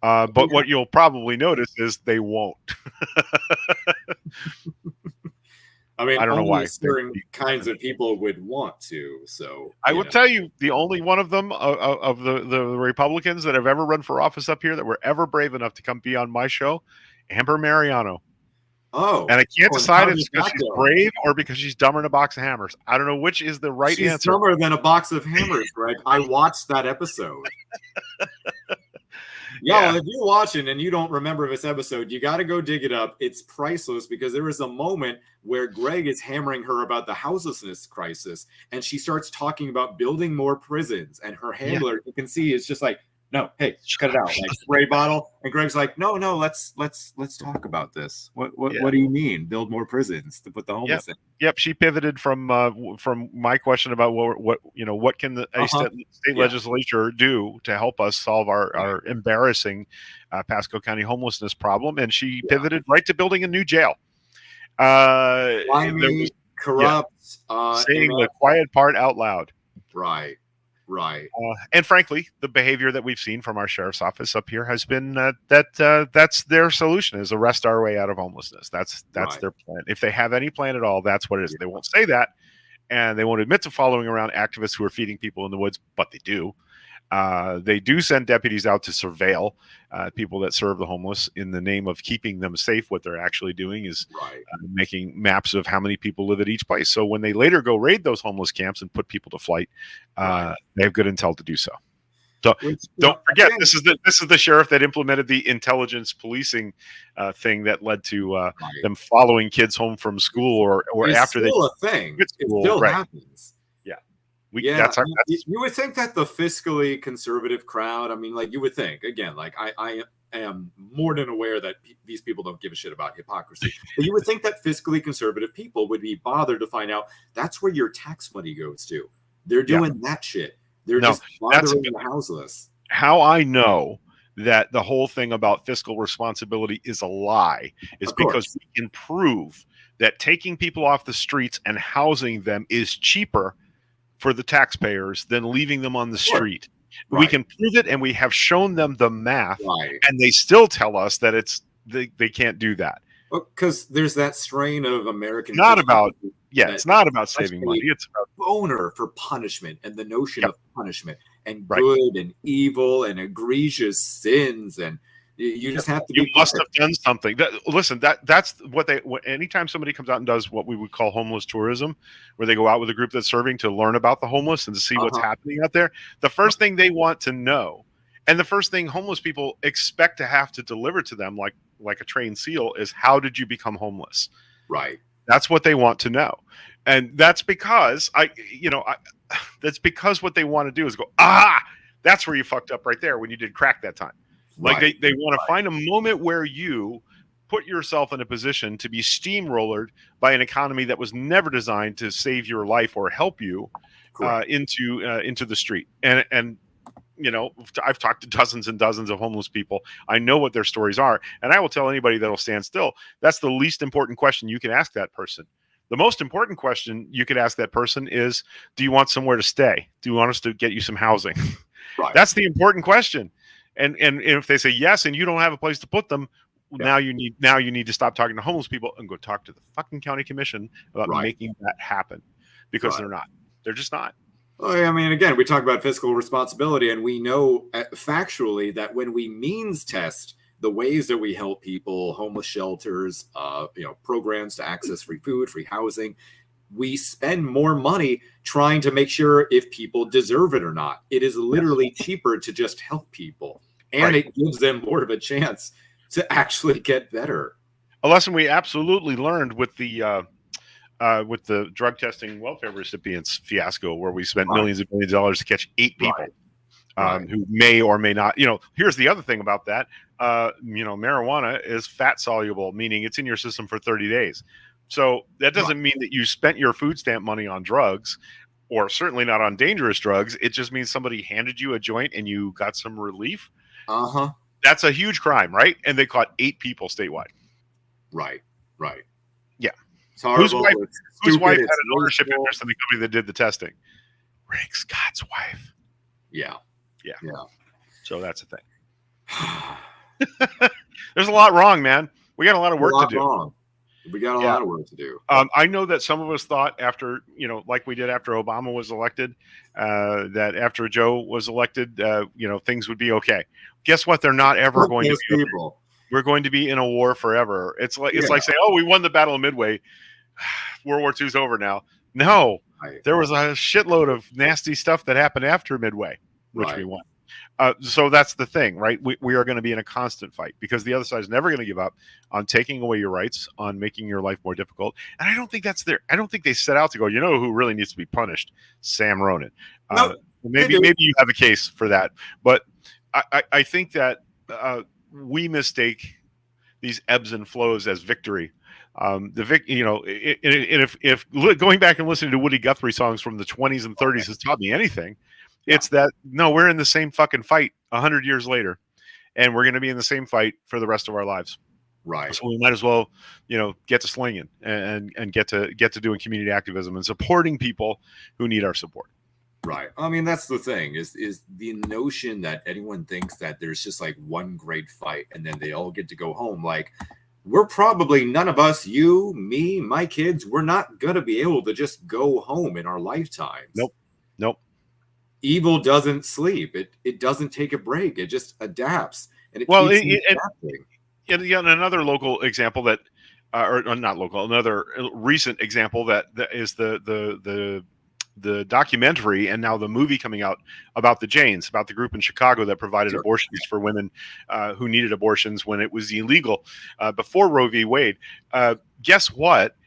But what you'll probably notice is they won't. I mean, I don't know why certain kinds of people would want to. So I would tell you, the only one of them of the Republicans that have ever run for office up here that were ever brave enough to come be on my show, Amber Mariano. Oh, and I can't decide if it's because she's brave or because she's dumber than a box of hammers. I don't know which is the right answer. She's dumber than a box of hammers, Greg. I watched that episode. Well, if you're watching and you don't remember this episode, you got to go dig it up. It's priceless because there is a moment where Greg is hammering her about the houselessness crisis, and she starts talking about building more prisons. And her handler, you can see, is just like, no, hey, cut it out. Like spray bottle. And Greg's like, no, let's talk about this. What do you mean? Build more prisons to put the homeless in? Yep, she pivoted from my question about what can a state legislature do to help us solve our embarrassing Pasco County homelessness problem, and she pivoted right to building a new jail. Slimy, corrupt, saying the quiet part out loud. Right. And frankly, the behavior that we've seen from our sheriff's office up here has been that's their solution, is arrest our way out of homelessness. That's their plan. If they have any plan at all, that's what it is. They won't say that, and they won't admit to following around activists who are feeding people in the woods, but they do. They do send deputies out to surveil people that serve the homeless in the name of keeping them safe. What they're actually doing is making maps of how many people live at each place. So when they later go raid those homeless camps and put people to flight, they have good intel to do so. So don't forget, this is the sheriff that implemented the intelligence policing thing that led to them following kids home from school or it's after still they a thing. quit school. It still happens. You would think that the fiscally conservative crowd, I mean, like, you would think, again, like, I am more than aware that these people don't give a shit about hypocrisy. But you would think that fiscally conservative people would be bothered to find out that's where your tax money goes to. They're doing that shit. They're just bothering the houseless. How I know that the whole thing about fiscal responsibility is a lie is because we can prove that taking people off the streets and housing them is cheaper for the taxpayers than leaving them on the street. We can prove it, and we have shown them the math, and they still tell us that they can't do that. Because there's that strain of American. It's not about saving money. It's about boner for punishment and the notion of punishment and good and evil and egregious sins, and you just have to. You must have done something. That's what anytime somebody comes out and does what we would call homeless tourism, where they go out with a group that's serving to learn about the homeless and to see what's happening out there. The first thing they want to know, and the first thing homeless people expect to have to deliver to them, like a trained SEAL, is how did you become homeless? Right. That's what they want to know, and that's because that's because what they want to do is go, that's where you fucked up right there when you did crack that time. Like they want to find a moment where you put yourself in a position to be steamrollered by an economy that was never designed to save your life or help you into the street. And I've talked to dozens and dozens of homeless people. I know what their stories are, and I will tell anybody that'll stand still. That's the least important question you can ask that person. The most important question you could ask that person is, do you want somewhere to stay? Do you want us to get you some housing? That's the important question. And if they say yes, and you don't have a place to put them, now you need to stop talking to homeless people and go talk to the fucking county commission about making that happen, because they're not. They're just not. Well, I mean, again, we talk about fiscal responsibility, and we know factually that when we means test the ways that we help people, homeless shelters, programs to access free food, free housing, we spend more money trying to make sure if people deserve it or not. It is literally cheaper to just help people, and it gives them more of a chance to actually get better. A lesson we absolutely learned with the drug testing welfare recipients fiasco, where we spent millions and millions of dollars to catch 8 people who may or may not. Here's the other thing about that. Marijuana is fat soluble, meaning it's in your system for 30 days. So that doesn't mean that you spent your food stamp money on drugs, or certainly not on dangerous drugs. It just means somebody handed you a joint and you got some relief. That's a huge crime, right? And they caught 8 people statewide. Right. Yeah. Whose wife had an ownership interest in the company that did the testing? Rick Scott's wife. Yeah. So that's the thing. There's a lot wrong, man. We got a lot of work to do. We got a lot of work to do. I know that some of us thought after, like we did after Obama was elected, that after Joe was elected, things would be okay. Guess what? They're not ever going to be. We're going to be in a war forever. It's like saying, "Oh, we won the Battle of Midway. World War II's over now." No, there was a shitload of nasty stuff that happened after Midway, which we won. So that's the thing, right? We are going to be in a constant fight, because the other side is never going to give up on taking away your rights, on making your life more difficult. And I don't think I don't think they set out to go, who really needs to be punished? Sam Ronan. Maybe you have a case for that, but I think that we mistake these ebbs and flows as victory. And if going back and listening to Woody Guthrie songs from the 20s and 30s has taught me anything, it's that no, we're in the same fucking fight 100 years later, and we're going to be in the same fight for the rest of our lives. Right. So we might as well, get to slinging and get to doing community activism and supporting people who need our support. Right. I mean, that's the thing is the notion that anyone thinks that there's just like one great fight and then they all get to go home. Like, we're probably, none of us, you, me, my kids, we're not going to be able to just go home in our lifetimes. Nope. Evil doesn't sleep. It doesn't take a break. It just adapts. And another local example that, or not local, another recent example that is the documentary and now the movie coming out about the Janes, about the group in Chicago that provided abortions for women who needed abortions when it was illegal before Roe v. Wade. Guess what?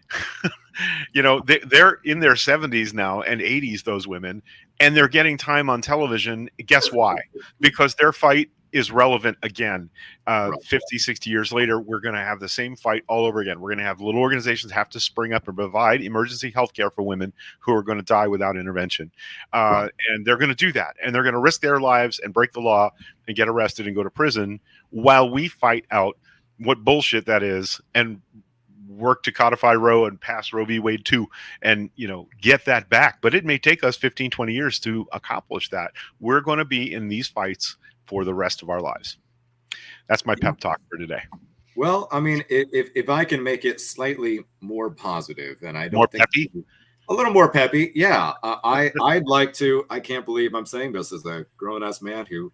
They're in their 70s now and 80s, those women, and they're getting time on television. Guess why? Because their fight is relevant again. 50, 60 years later, we're going to have the same fight all over again. We're going to have little organizations have to spring up and provide emergency health care for women who are going to die without intervention. And they're going to do that. And they're going to risk their lives and break the law and get arrested and go to prison while we fight out what bullshit that is and work to codify Roe and pass Roe v. Wade 2 and, get that back. But it may take us 15, 20 years to accomplish that. We're going to be in these fights for the rest of our lives. That's my pep talk for today. Well, I mean, if I can make it slightly more positive, and I don't more think peppy, a little more peppy, yeah. I'd like to. I can't believe I'm saying this as a grown-ass man who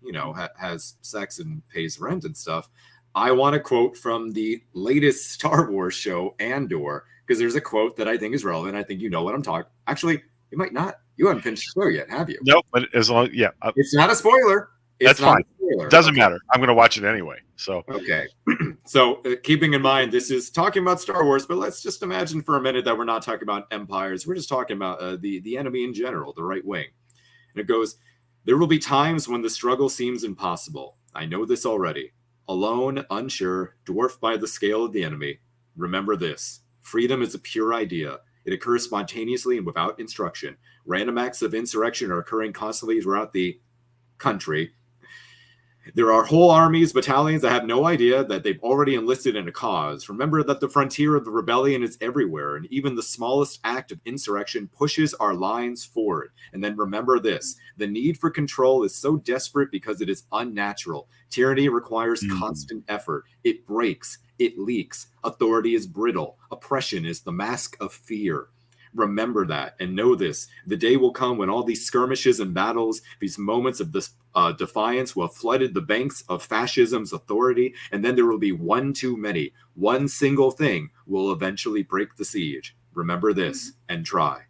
has sex and pays rent and stuff. I want to quote from the latest Star Wars show, Andor, because there's a quote that I think is relevant. I think you know what I'm talking. Actually, you might not. You haven't finished the show yet, have you? Nope. But as long, it's not a spoiler. That's fine. Doesn't matter. I'm going to watch it anyway. So okay. So keeping in mind, this is talking about Star Wars, but let's just imagine for a minute that we're not talking about empires. We're just talking about the enemy in general, the right wing. And it goes, there will be times when the struggle seems impossible. I know this already. Alone, unsure, dwarfed by the scale of the enemy. Remember this. Freedom is a pure idea. It occurs spontaneously and without instruction. Random acts of insurrection are occurring constantly throughout the country. There are whole armies, battalions that have no idea that they've already enlisted in a cause. Remember that the frontier of the rebellion is everywhere, and even the smallest act of insurrection pushes our lines forward. And then remember this. The need for control is so desperate because it is unnatural. Tyranny requires constant effort. It breaks. It leaks. Authority is brittle. Oppression is the mask of fear. Remember that and know this. The day will come when all these skirmishes and battles, these moments of this defiance will have flooded the banks of fascism's authority, and then there will be one too many. One single thing will eventually break the siege. Remember this and try.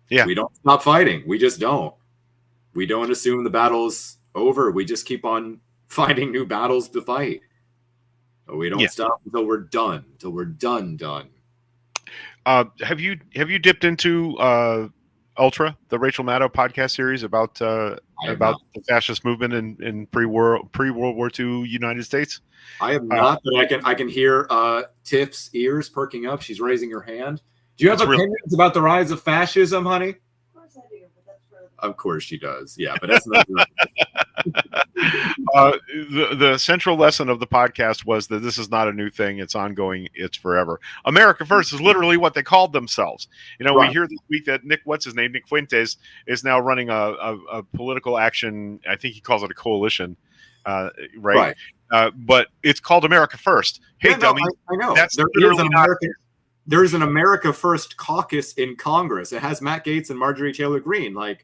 Yeah. We don't stop fighting. We just don't. We don't assume the battle's over. We just keep on finding new battles to fight. We don't stop until we're done. Until we're done. Have you dipped into Ultra, the Rachel Maddow podcast series about the fascist movement in pre-World War II United States? I have not, but I can hear Tiff's ears perking up. She's raising her hand. Do you have opinions about the rise of fascism, honey? Of course I do, but that's for of course she does. Yeah, but that's not the central lesson of the podcast was that this is not a new thing. It's ongoing. It's forever. America First is literally what they called themselves. We hear this week that Nick Fuentes is now running a political action. I think he calls it a coalition. Right. But it's called America First. Hey, dummy. I know. That's There's an America First caucus in Congress. It has Matt Gaetz and Marjorie Taylor Greene. They've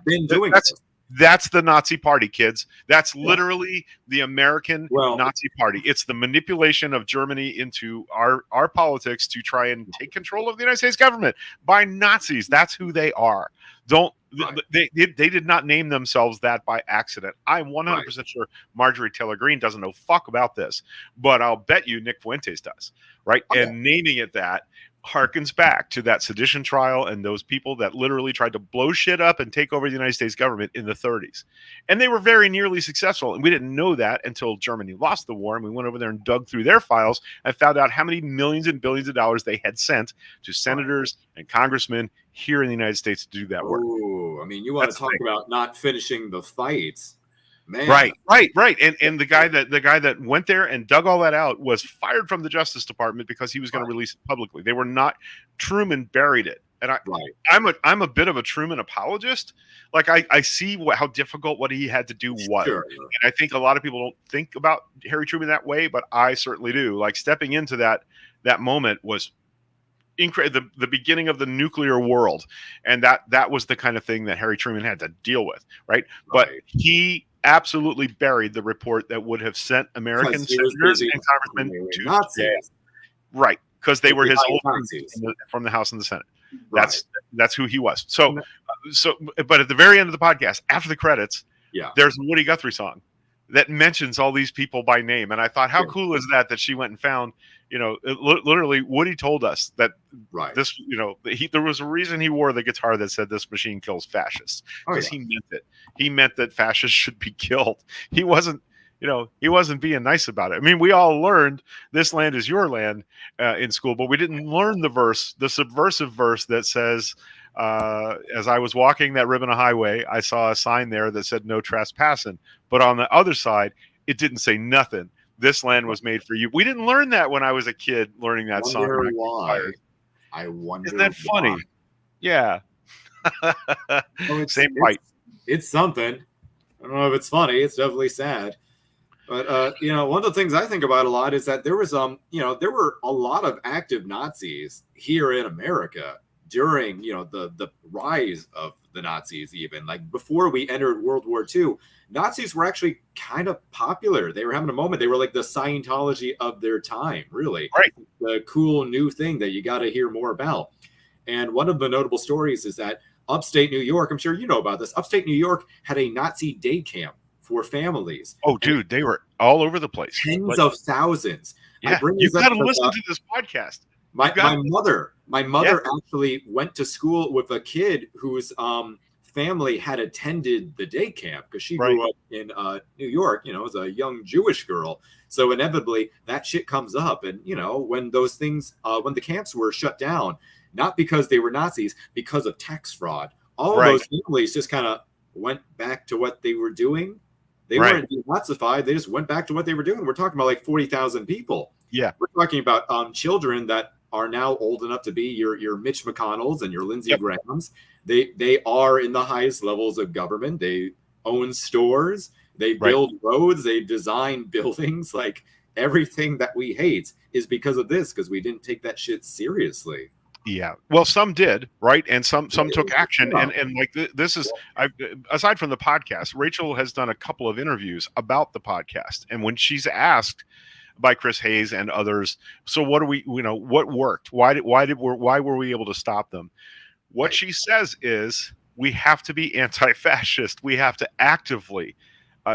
been doing this. That's the Nazi Party, kids. That's literally the American Nazi Party. It's the manipulation of Germany into our politics to try and take control of the United States government by Nazis. That's who they are. They did not name themselves that by accident. I'm 100% sure Marjorie Taylor Greene doesn't know fuck about this, but I'll bet you Nick Fuentes does, right? Okay. And naming it that harkens back to that sedition trial and those people that literally tried to blow shit up and take over the United States government in the 30s. And they were very nearly successful. And we didn't know that until Germany lost the war. And we went over there and dug through their files and found out how many millions and billions of dollars they had sent to senators and congressmen here in the United States to do that work. Oh, I mean, you want to talk about not finishing the fight. Man. Right. And the guy that went there and dug all that out was fired from the Justice Department because he was going to release it publicly. They were not. Truman buried it, and I'm a bit of a Truman apologist. Like I see how difficult what he had to do was, Sure. and I think a lot of people don't think about Harry Truman that way, but I certainly do. Like stepping into that moment was incredible, the beginning of the nuclear world, and that was the kind of thing that Harry Truman had to deal with, right? But he absolutely buried the report that would have sent American senators and congressmen to Nazis. Right, because they were his old Nazis. from the House and the Senate. Right. That's who he was. So, but at the very end of the podcast, after the credits, there's a Woody Guthrie song that mentions all these people by name, and I thought, how cool is that she went and found. Literally, Woody told us that this, there was a reason he wore the guitar that said "This machine kills fascists," because he meant it. He meant that fascists should be killed. He wasn't being nice about it. I mean, we all learned "This land is your land" in school, but we didn't learn the subversive verse that says, "As I was walking that ribbon of highway, I saw a sign there that said no trespassing, but on the other side, it didn't say nothing. This land was made for you." We didn't learn that when I was a kid learning that song. I wonder. Isn't that funny? Why. Yeah. Same fight. It's something. I don't know if it's funny. It's definitely sad. But one of the things I think about a lot is that there was there were a lot of active Nazis here in America during the rise of the Nazis. Even like before we entered World War II, Nazis were actually kind of popular. They were having a moment. They were like the Scientology of their time, really. Right. The cool new thing that you got to hear more about. And one of the notable stories is that upstate New York, I'm sure you know about this, upstate New York had a Nazi day camp for families. Oh, dude, they were all over the place. Tens of thousands. Yeah, you've got to listen to this podcast. My mother actually went to school with a kid whose family had attended the day camp because she grew up in New York, as a young Jewish girl. So inevitably that shit comes up. And, when those things, when the camps were shut down, not because they were Nazis, because of tax fraud, all of those families just kind of went back to what they were doing. They weren't Nazified. They just went back to what they were doing. We're talking about like 40,000 people. Yeah. We're talking about children that are now old enough to be your Mitch McConnells and your Lindsey Grahams. They are in the highest levels of government. They own stores. They build roads. They design buildings. Like everything that we hate is because of this, because we didn't take that shit seriously. Yeah. Well, some did, right? And some took action. And like this is, aside from the podcast, Rachel has done a couple of interviews about the podcast. And when she's asked by Chris Hayes and others, so what do we, what worked? Why were we able to stop them? What she says is we have to be anti-fascist. We have to actively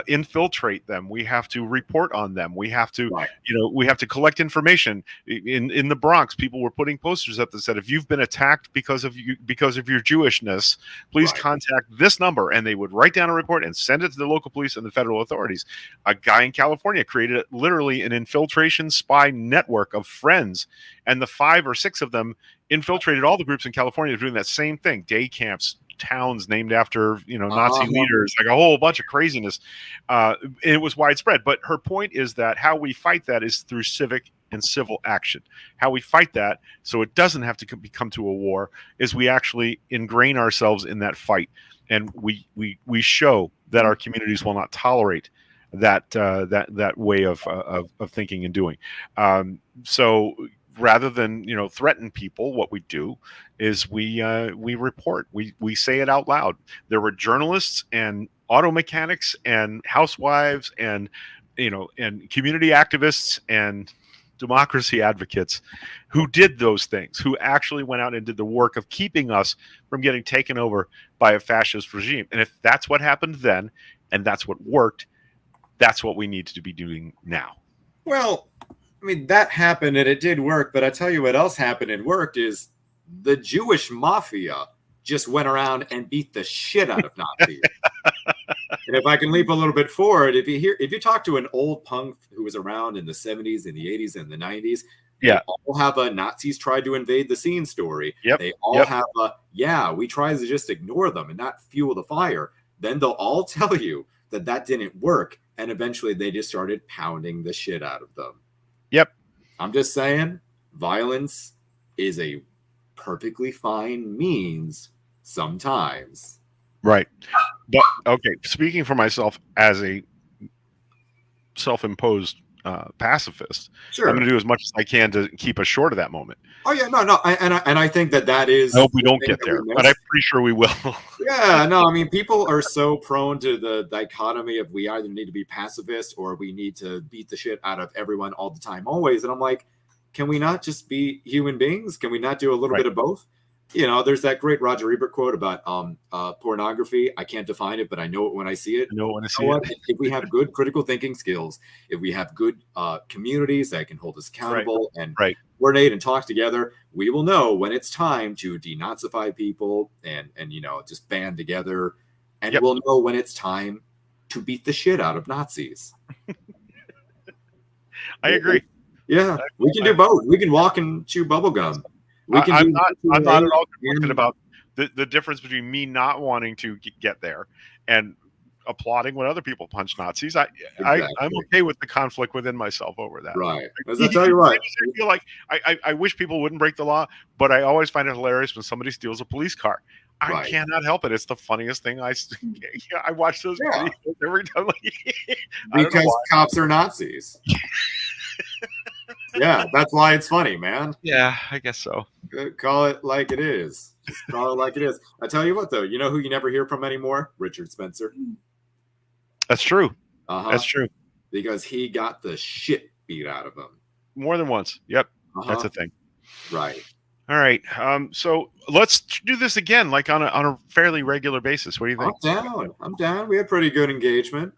infiltrate them. We have to report on them. We have to, we have to collect information. In the Bronx, people were putting posters up that said, if you've been attacked because of your Jewishness, please contact this number. And they would write down a report and send it to the local police and the federal authorities. A guy in California created literally an infiltration spy network of friends. And the 5 or 6 of them infiltrated all the groups in California doing that same thing. Day camps, towns named after Nazi leaders, like a whole bunch of craziness. It was widespread. But her point is that how we fight that is through civic and civil action. How we fight that so it doesn't have to come to a war is we actually ingrain ourselves in that fight, and we show that our communities will not tolerate that way of thinking and doing. So rather than threaten people, what we do is we report. We say it out loud. There were journalists and auto mechanics and housewives and and community activists and democracy advocates who did those things, who actually went out and did the work of keeping us from getting taken over by a fascist regime. And if that's what happened then, and that's what worked, that's what we need to be doing now. Well, I mean, that happened and it did work, but I tell you what else happened and worked is the Jewish mafia just went around and beat the shit out of Nazis. And if I can leap a little bit forward, if you talk to an old punk who was around in the 70s and the 80s and the 90s, Yeah. they all have a Nazis tried to invade the scene story. Yep. They all have a, we tried to just ignore them and not fuel the fire. Then they'll all tell you that didn't work. And eventually they just started pounding the shit out of them. Yep. I'm just saying, violence is a perfectly fine means sometimes. Right. But okay, speaking for myself as a self-imposed pacifist, Sure. I'm going to do as much as I can to keep us short of that moment. Oh yeah, no, and I think that is. I hope we don't get there, but I'm pretty sure we will. Yeah, no, I mean, people are so prone to the dichotomy of we either need to be pacifist or we need to beat the shit out of everyone all the time, always. And I'm like, can we not just be human beings? Can we not do a little bit of both? You know, there's that great Roger Ebert quote about pornography. I can't define it, but I know it when I see it. I know when I see it. If we have good critical thinking skills, if we have good communities that can hold us accountable and coordinate and talk together, we will know when it's time to denazify people and just band together, and we'll know when it's time to beat the shit out of Nazis. I agree. Yeah, we can do both. We can walk and chew bubble gum. I'm not at all conflicted about the difference between me not wanting to get there and applauding when other people punch Nazis. I'm okay with the conflict within myself over that. Right. As I tell you what, I feel like I wish people wouldn't break the law, but I always find it hilarious when somebody steals a police car. I cannot help it. It's the funniest thing. I watch those videos every time. Because cops are Nazis. Yeah, that's why it's funny, man. Yeah, I guess so. Call it like it is. Just call it like it is. I tell you what, though, you know who you never hear from anymore? Richard Spencer. That's true. That's true. Because he got the shit beat out of him. More than once. Yep. That's a thing. Right. All right. So let's do this again, like on a fairly regular basis. What do you think? I'm down. We had pretty good engagement.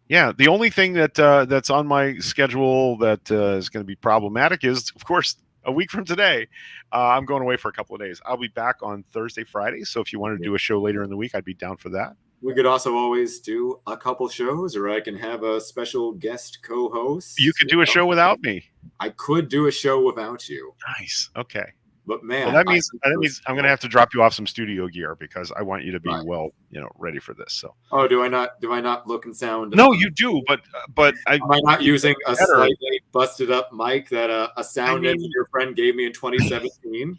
Yeah, the only thing that's on my schedule that is going to be problematic is, of course, a week from today, I'm going away for a couple of days. I'll be back on Thursday, Friday. So if you wanted to do a show later in the week, I'd be down for that. We could also always do a couple shows, or I can have a special guest co-host. You could do a show without me. I could do a show without you. Nice. Okay. But man, well, that means I'm going to have to drop you off some studio gear because I want you to be ready for this. So. Oh, do I not look and sound? No, you do, but am I not using a slightly busted up mic that a sound engineer friend gave me in 2017?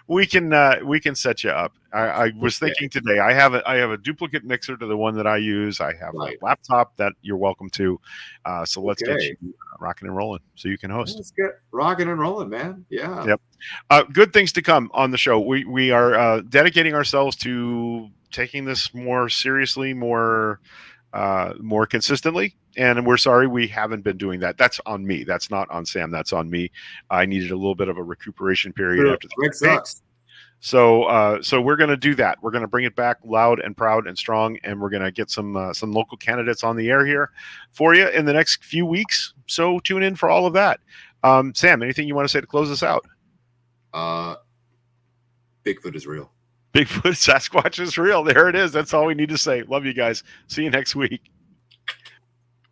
We can set you up. I was thinking today. I have a duplicate mixer to the one that I use. I have a laptop that you're welcome to. So let's get you rocking and rolling so you can host. Let's get rocking and rolling, man. Yeah. Yep. Good things to come on the show. We are dedicating ourselves to taking this more seriously, more consistently. And we're sorry we haven't been doing that. That's on me. That's not on Sam. That's on me. I needed a little bit of a recuperation period after the sucks. So we're going to do that. We're going to bring it back loud and proud and strong, and we're going to get some local candidates on the air here for you in the next few weeks. So tune in for all of that. Sam, anything you want to say to close us out? Bigfoot is real. Bigfoot, Sasquatch is real. There it is. That's all we need to say. Love you guys. See you next week.